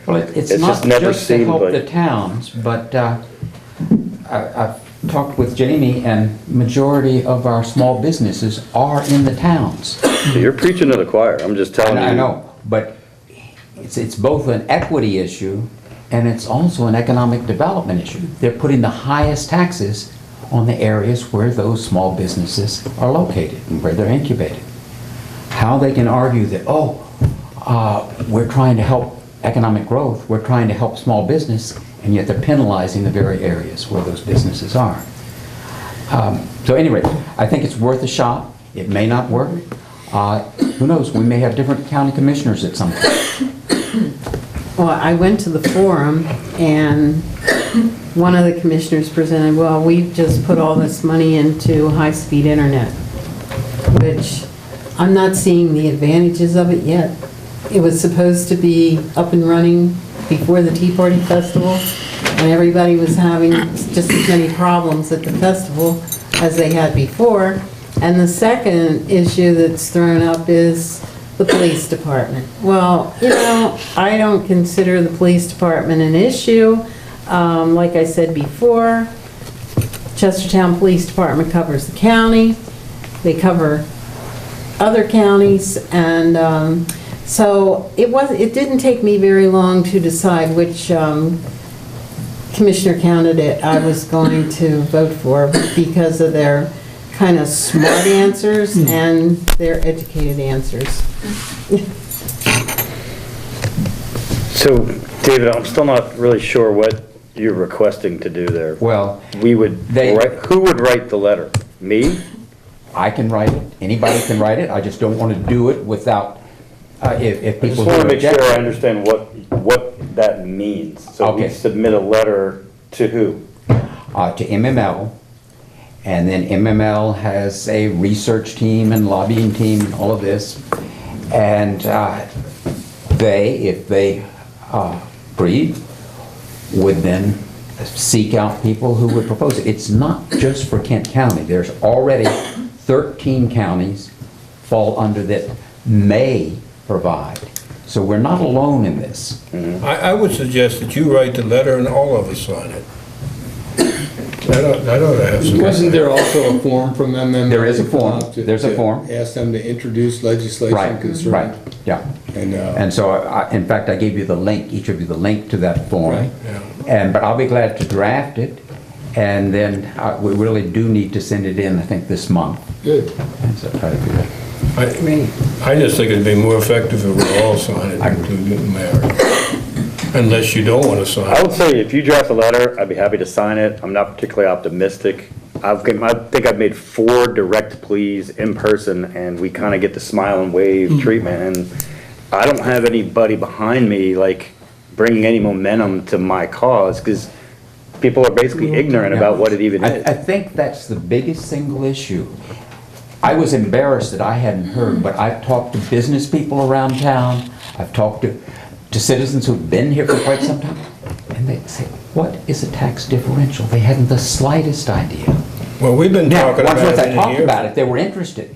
Well, it's It's not just never just to seemed help like- the towns, but I've talked with Jamie, and majority of our small businesses are in the towns. You're preaching to the choir, I'm just telling you. I know, but it's both an equity issue and it's also an economic development issue. They're putting the highest taxes on the areas where those small businesses are located and where they're incubated. How they can argue that, we're trying to help economic growth, we're trying to help small business, and yet they're penalizing the very areas where those businesses are. So anyway, I think it's worth a shot. It may not work. Who knows, we may have different county commissioners at some point. Well, I went to the forum, and one of the commissioners presented, well, we've just put all this money into high-speed internet, which I'm not seeing the advantages of it yet. It was supposed to be up and running before the Tea Party Festival, and everybody was having just as many problems at the festival as they had before. And the second issue that's thrown up is the police department. Well, I don't consider the police department an issue. Like I said before, Chestertown Police Department covers the county. They cover other counties, and so it didn't take me very long to decide which commissioner candidate I was going to vote for because of their kind of smart answers and their educated answers. So, David, I'm still not really sure what you're requesting to do there. Well, Who would write the letter? Me? I can write it, anybody can write it, I just don't want to do it without, if I people just who want to make sure object- I understand what that means. So we Okay. submit a letter to who? To MML, and then MML has a research team and lobbying team and all of this. And if they agreed, would then seek out people who would propose it. It's not just for Kent County. There's already 13 counties fall under that may provide. So we're not alone in this. I would suggest that you write the letter and all of us sign it. That ought to have some. Wasn't there also a form from MMA? There is a to come form. out to- There's a to form. Ask them to introduce legislation Right, concerning. right, yeah. And, And so, in fact, I gave you the link, each of you the link to that form. Right, But I'll be glad to draft it, and then we really do need to send it in, I think, this month. good. And so try to do that. I just think it'd be more effective if we all sign it, including the mayor. Unless you don't want to sign I it. would say if you draft a letter, I'd be happy to sign it. I'm not particularly optimistic. I think I've made 4 direct pleas in person, and we kind of get the smile and wave treatment. And I don't have anybody behind me, like, bringing any momentum to my cause, because people are basically ignorant about what it even is. I think that's the biggest single issue. I was embarrassed that I hadn't heard, but I've talked to business people around town, I've talked to citizens who've been here for quite some time, and they say, what is a tax differential? They hadn't the slightest idea. Well, we've been Now, talking once about I it in talked about here. it, they were interested.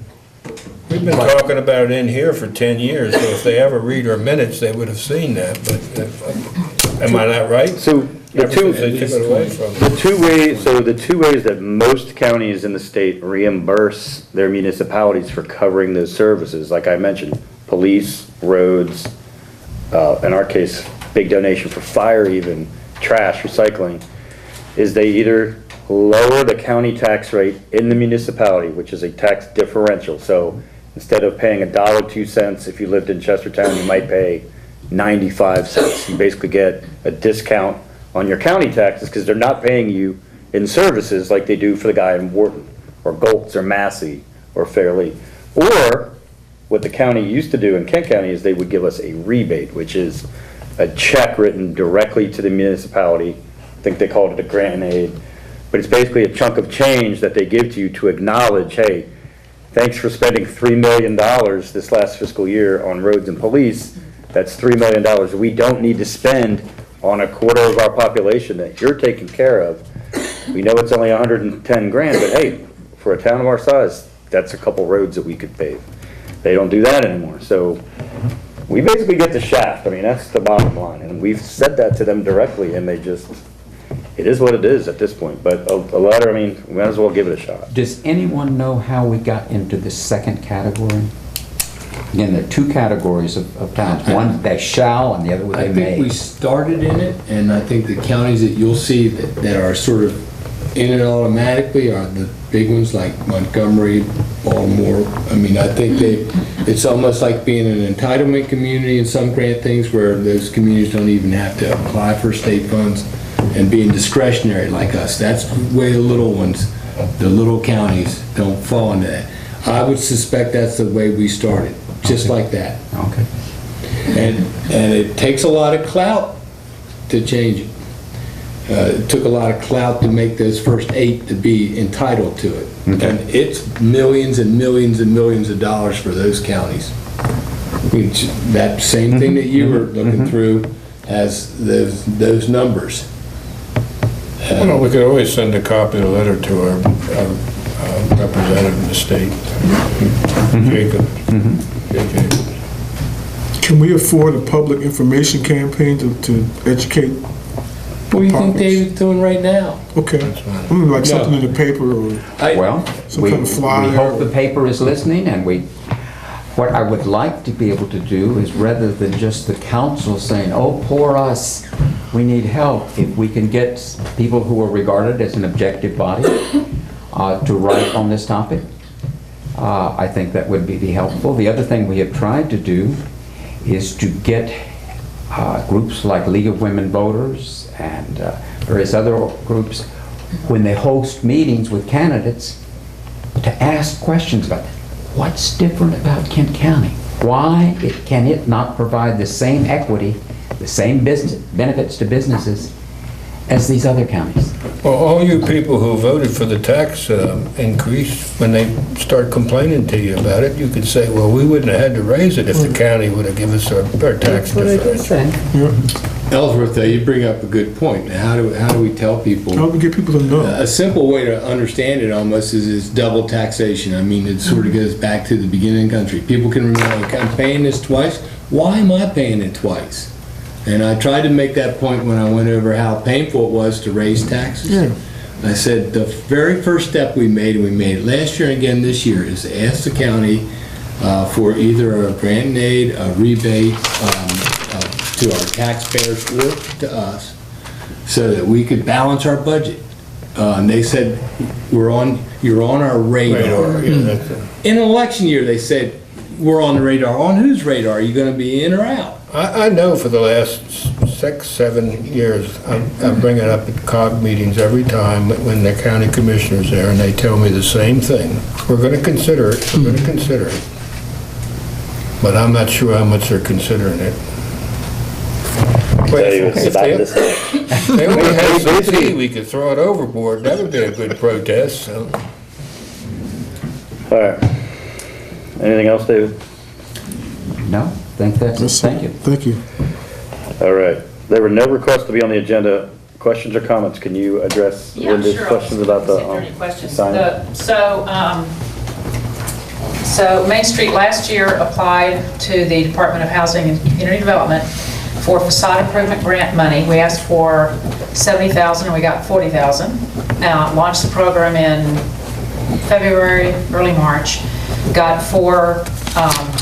We've been talking about it in here for 10 years, so if they ever read our minutes, they would have seen that, but am I not right? So the Ever two, since they took it away from us. the two ways that most counties in the state reimburse their municipalities for covering those services, like I mentioned, police, roads, in our case, big donation for fire even, trash, recycling, is they either lower the county tax rate in the municipality, which is a tax differential. So instead of paying $1.02 if you lived in Chestertown, you might pay 95 cents. You basically get a discount on your county taxes because they're not paying you in services like they do for the guy in Wharton or Goltz or Massey or Fairleigh. Or what the county used to do in Kent County is they would give us a rebate, which is a check written directly to the municipality. I think they called it a grant and aid. But it's basically a chunk of change that they give to you to acknowledge, hey, thanks for spending $3 million this last fiscal year on roads and police. That's $3 million we don't need to spend on a quarter of our population that you're taking care of. We know it's only 110 grand, but hey, for a town of our size, that's a couple roads that we could pave. They don't do that anymore. So we basically get the shaft. I mean, that's the bottom line. And we've said that to them directly, and they just, it is what it is at this point. But a letter, I mean, we might as well give it a shot. Does anyone know how we got into the second category? Again, there are two categories of towns. One, they shall, and the other, they I may. think we started in it, and I think the counties that you'll see that are sort of in it automatically are the big ones like Montgomery, Baltimore. I mean, I think it's almost like being an entitlement community in some grant things where those communities don't even have to apply for state funds and being discretionary like us. That's where the little ones, the little counties don't fall into that. I would suspect that's the way we started, just like that. Okay. And it takes a lot of clout to change it. It took a lot of clout to make those first 8 to be entitled to it. Okay. And it's millions and millions and millions of dollars for those counties. Which, that same thing that you were looking through has those numbers. Well, we could always send a copy of the letter to our representative in the state, Jacob. Jacob. Can we afford a public information campaign to educate? What do you think David's doing right now? Okay. I mean, like something in the paper or Well, some we kind of flyer. hope the paper is listening, and what I would like to be able to do is, rather than just the council saying, oh, poor us, we need help, if we can get people who are regarded as an objective body to write on this topic, I think that would be helpful. The other thing we have tried to do is to get groups like League of Women Voters and various other groups, when they host meetings with candidates, to ask questions about what's different about Kent County. Why can it not provide the same equity, the same business benefits to businesses as these other counties? Well, all you people who voted for the tax increase, when they start complaining to you about it, you could say, well, we wouldn't have had to raise it if the county would have given us our tax That's what I just differential. said. Ellsworth, though, you bring up a good point. How do we tell people? How do we get people to know? A simple way to understand it almost is double taxation. I mean, it sort of goes back to the beginning of the country. People can remember, like, I'm paying this twice. Why am I paying it twice? And I tried to make that point when I went over how painful it was to raise taxes. Yeah. I said the very first step we made, and we made it last year and again this year, is to ask the county for either a grant and aid, a rebate to our taxpayers or to us, so that we could balance our budget. And they said, you're on our radar. Yeah, that's it. In an election year, they said, we're on the radar. On whose radar? Are you going to be in or out? I know for the last 6, 7 years, I bring it up at COG meetings every time when the county commissioner's there, and they tell me the same thing. We're going to consider it, we're going to consider it. But I'm not sure how much they're considering it. Tell you, it's about this. If they only had some tea, we could throw it overboard. That would be a good protest, so. All right. Anything else, David? No? Think that's it. Thank you. Thank you. All right. There were no requests to be on the agenda questions or comments? Can you address Yeah, Linda's sure. questions about the See if there are any questions. sign? So Main Street last year applied to the Department of Housing and Community Development for facade improvement grant money. We asked for $70,000 and we got $40,000. Launched the program in February, early March. Got 4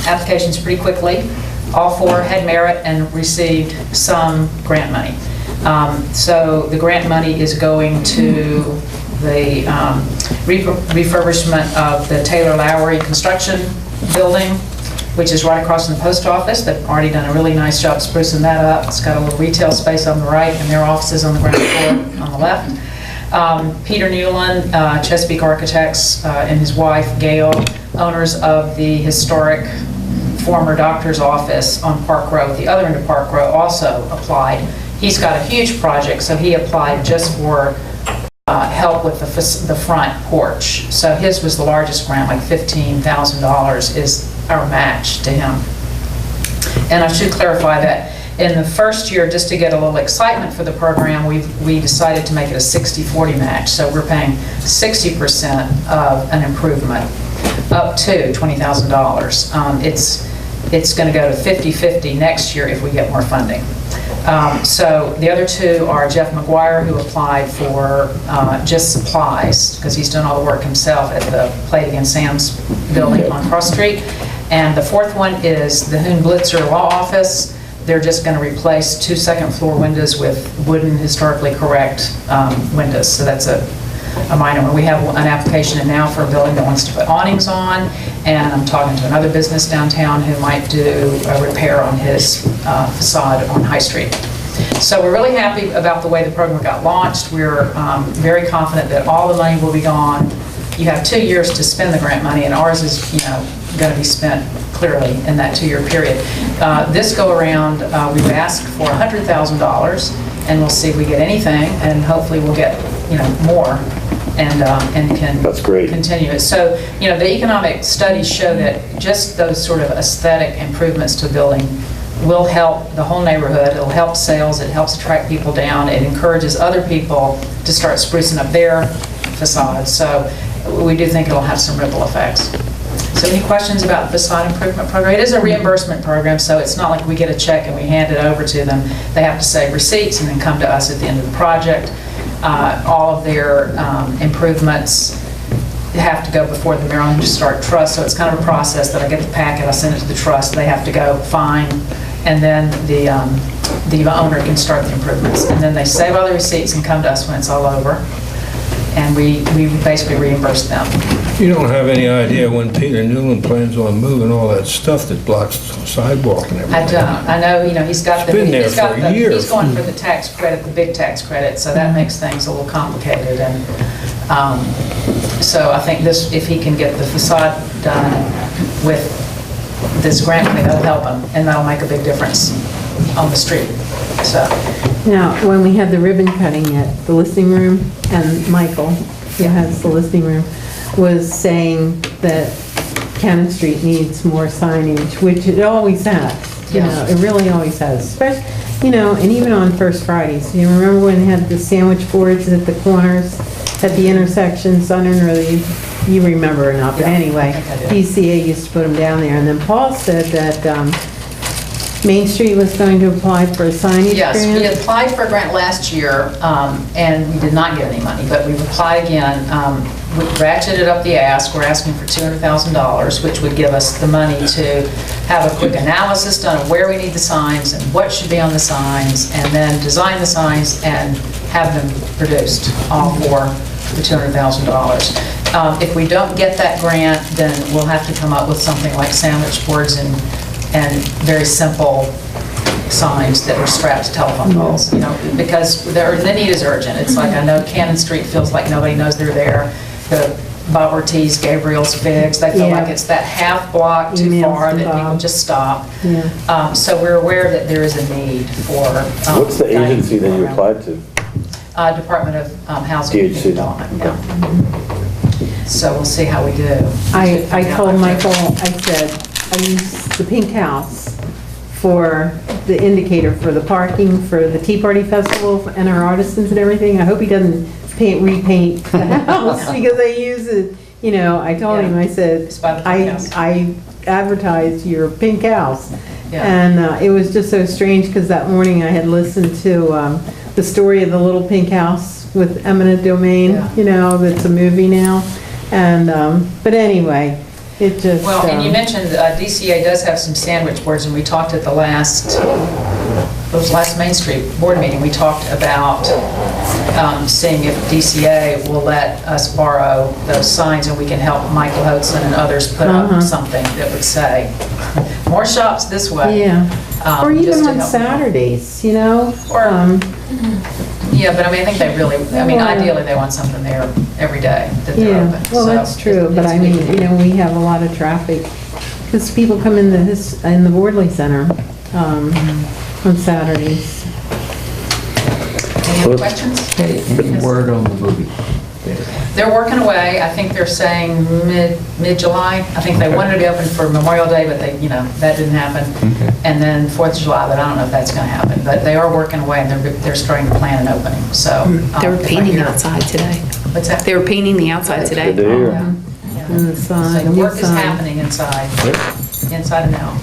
applications pretty quickly. All 4 had merit and received some grant money. So the grant money is going to the refurbishment of the Taylor Lowry construction building, which is right across from the post office. They've already done a really nice job sprucing that up. It's got a little retail space on the right and their offices on the ground floor on the left. Peter Newland, Chesapeake Architects, and his wife Gail, owners of the historic former doctor's office on Park Row, at the other end of Park Row, also applied. He's got a huge project, so he applied just for help with the front porch. So his was the largest grant, like $15,000 is our match to him. And I should clarify that in the first year, just to get a little excitement for the program, we decided to make it a 60-40 match. So we're paying 60% of an improvement up to $20,000. It's going to go to 50-50 next year if we get more funding. So the other 2 are Jeff McGuire, who applied for just supplies, because he's doing all the work himself at the Play It Again Sam's building on Cross Street. And the 4th one is the Hoon Blitzer Law Office. They're just going to replace 2 second-floor windows with wooden, historically correct windows. So that's a minor one. We have an application in now for a building that wants to put awnings on, and I'm talking to another business downtown who might do a repair on his facade on High Street. So we're really happy about the way the program got launched. We're very confident that all the money will be gone. You have 2 years to spend the grant money, and ours is, going to be spent clearly in that 2-year period. This go around, we've asked for $100,000, and we'll see if we get anything, and hopefully we'll get, more. And can That's great. continue it. So, the economic studies show that just those sort of aesthetic improvements to a building will help the whole neighborhood. It'll help sales. It helps attract people down. It encourages other people to start sprucing up their facades. So we do think it'll have some ripple effects. So any questions about the facade improvement program? It is a reimbursement program, so it's not like we get a check and we hand it over to them. They have to say receipts and then come to us at the end of the project. All of their improvements have to go before the Maryland Historic Trust, so it's kind of a process that I get the packet, I send it to the trust, they have to go find, and then the owner can start the improvements. And then they save all the receipts and come to us when it's all over, and we basically reimburse them. You don't have any idea when Peter Newland plans on moving all that stuff that blocks the sidewalk and everything? I don't. I know, he's got the... It's been there he's got for years. He's going for the tax credit, the big tax credit, so that makes things a little complicated. And so I think this, if he can get the facade done with this grant money, that'll help him, and that'll make a big difference on the street. So... Now, when we had the ribbon cutting at the listing room, and Michael, who has the listing room, was saying that Cannon Street needs more signage, which it always has. It really always has. Especially, and even on First Fridays. You remember when they had the sandwich boards at the corners, at the intersections? I don't know if you remember or not, but anyway, DCA used to put them down there. And then Paul said that Main Street was going to apply for a signage grant? Yes, we applied for a grant last year, and we did not get any money, but we've applied again. We ratcheted up the ask. We're asking for $200,000, which would give us the money to have a quick analysis done of where we need the signs and what should be on the signs, and then design the signs and have them produced, all for the $200,000. If we don't get that grant, then we'll have to come up with something like sandwich boards and very simple signs that are strapped to telephone poles, because the need is urgent. It's like, I know Cannon Street feels like nobody knows they're there. The Bob Ortiz, Gabriel's, Figs, they feel like it's that half block too far that people just stop. So we're aware that there is a need for... What's the agency that you applied to? Department of Housing and Development, So we'll see how we do. I told Michael, I said, I used the Pink House for the indicator for the parking for the Tea Party Festival and our artisans and everything. I hope he doesn't repaint the house because I use it, you know, I told him, I said, It's by the pink house. I advertised your pink house. Yeah. And it was just so strange because that morning I had listened to the story of the little pink house with eminent domain, Yeah. you know, that's a movie now. And, but anyway, it just. Well, and you mentioned DCA does have some sandwich boards, and we talked at the last Main Street board meeting, we talked about seeing if DCA will let us borrow those signs, and we can help Michael Hodson and others put up something that would say, more shops this way. Yeah, or just even to on help. Saturdays, you know? Or- Yeah, but I mean, I think they really, I mean, Well, ideally, they want something there every day that they're Yeah, open. well, So that's true, but it's I a big mean, deal. you know, we have a lot of traffic, because people come in the Wardley Center on Saturdays. Any other questions? Hey, any word on the movie? They're working away. I think they're saying mid-July. I think they wanted to be open for Memorial Day, but they, you know, that didn't happen. And then 4th of July, but I don't know if that's going to happen. But they are working away, and they're starting to plan an opening, so. They were if I painting hear- outside today. What's that? They were painting the outside today. Good to hear. Yeah. And the sign, So the new work is sign. happening inside and out.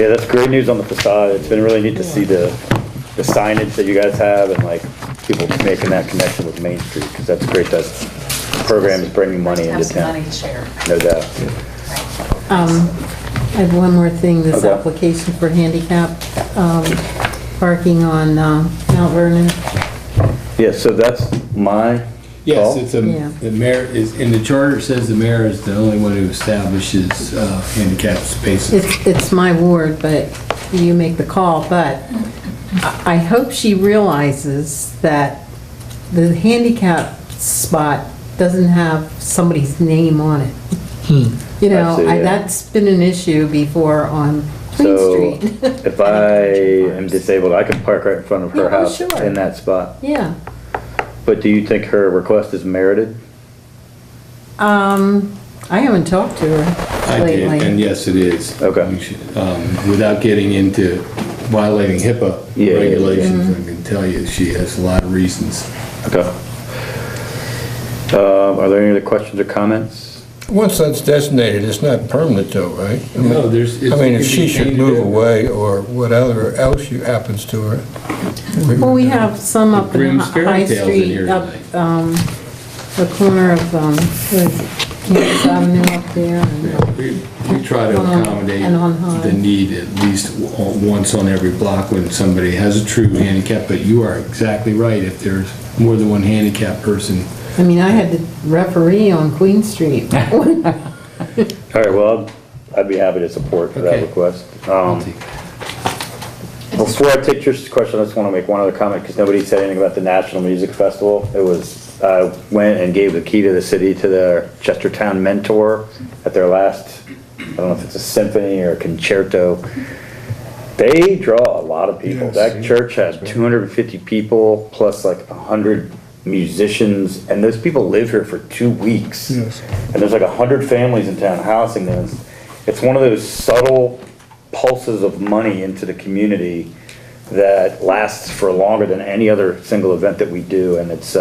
Yeah, that's great news on the facade. It's been really neat to see the signage that you guys have and like people making that connection with Main Street, because that's great that program is bringing money Have into some money town. to share. No doubt. I have one more thing, this Okay. application for handicap parking on Mount Vernon. Yeah, so that's my Yes, call. it's Yeah. the mayor is, in the charter, it says the mayor is the only one who establishes handicap spaces. It's my ward, but you make the call, but I hope she realizes that the handicap spot doesn't have somebody's name on it. You know, I see, yeah. that's been an issue before on Queen So Street. if I am disabled, I can park right in front of her Yeah, oh, house sure. in that spot. Yeah. But do you think her request is merited? I haven't talked to her I did, lately. and yes, it is. Okay. You should, without getting into violating HIPAA Yeah. regulations, Mm-hmm. I can tell you, she has a lot of reasons. Okay. Are there any other questions or comments? Once that's designated, it's not permanent though, right? I mean- No, there's. I mean, it if can she be should painted move in. away or whatever else happens to her. Well, we have some up in Grimm's High fairy tales in Street, here up, tonight. the corner of, what is it, Kansas Avenue up there. and- We try to And on accommodate High. the need at least once on every block when somebody has a true handicap, but you are exactly right, if there's more than one handicapped person. I mean, I had to referee on Queen Street. All right, well, I'd be happy to support that Okay. request. Before I take your question, I just want to make one other comment, because nobody said anything about the National Music Festival. It was, I went and gave the key to the city to their Chestertown mentor at their last, I don't know if it's a symphony or a concerto. They draw a lot of people. Yes. That church has 250 people, plus like 100 musicians, and those people live here for 2 weeks. Yes. And there's like 100 families in town housing them. It's one of those subtle pulses of money into the community that lasts for longer than any other single event that we do, and it's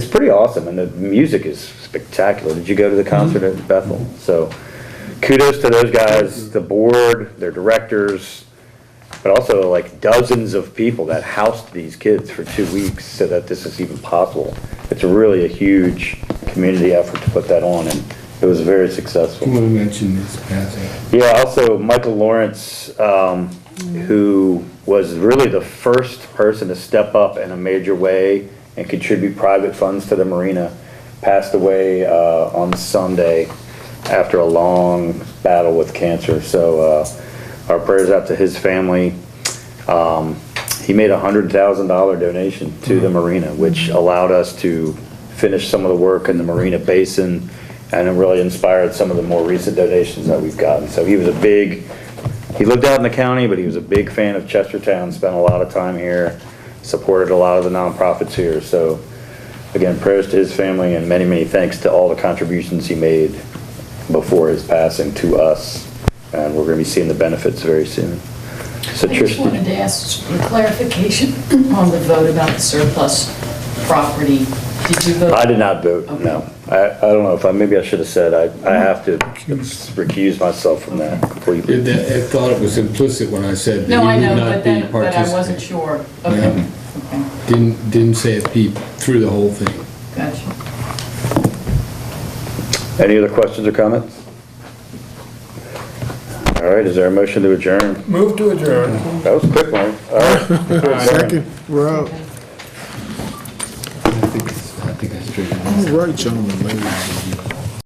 pretty awesome, and the music is spectacular. Did you go to the concert at Bethel? So kudos to those guys, the board, their directors, but also like dozens of people that housed these kids for 2 weeks so that this is even possible. It's really a huge community effort to put that on, and it was very successful. I want to mention this passing. Yeah, also Michael Lawrence, who was really the first person to step up in a major way and contribute private funds to the marina, passed away on Sunday after a long battle with cancer. So our prayers out to his family. He made a $100,000 donation to the marina, which allowed us to finish some of the work in the marina basin, and it really inspired some of the more recent donations that we've gotten. So he lived out in the county, but he was a big fan of Chestertown, spent a lot of time here, supported a lot of the nonprofits here. So again, prayers to his family, and many, many thanks to all the contributions he made before his passing to us. And we're going to be seeing the benefits very soon. So I just Trish, wanted to ask for clarification on the vote about the surplus property. Did you vote? I did not vote, no. I don't know if maybe I should have said, I have to recuse myself from that completely. I thought it was implicit when I said that No, I you know, would not but be then, but I wasn't participating. sure. Okay. Okay. Didn't say it through the whole thing. Gotcha. Any other questions or comments? All right, is there a motion to adjourn? Move to adjourn. That was a quick one. All right. Second, we're out. I think that's true. All right, gentlemen, ladies.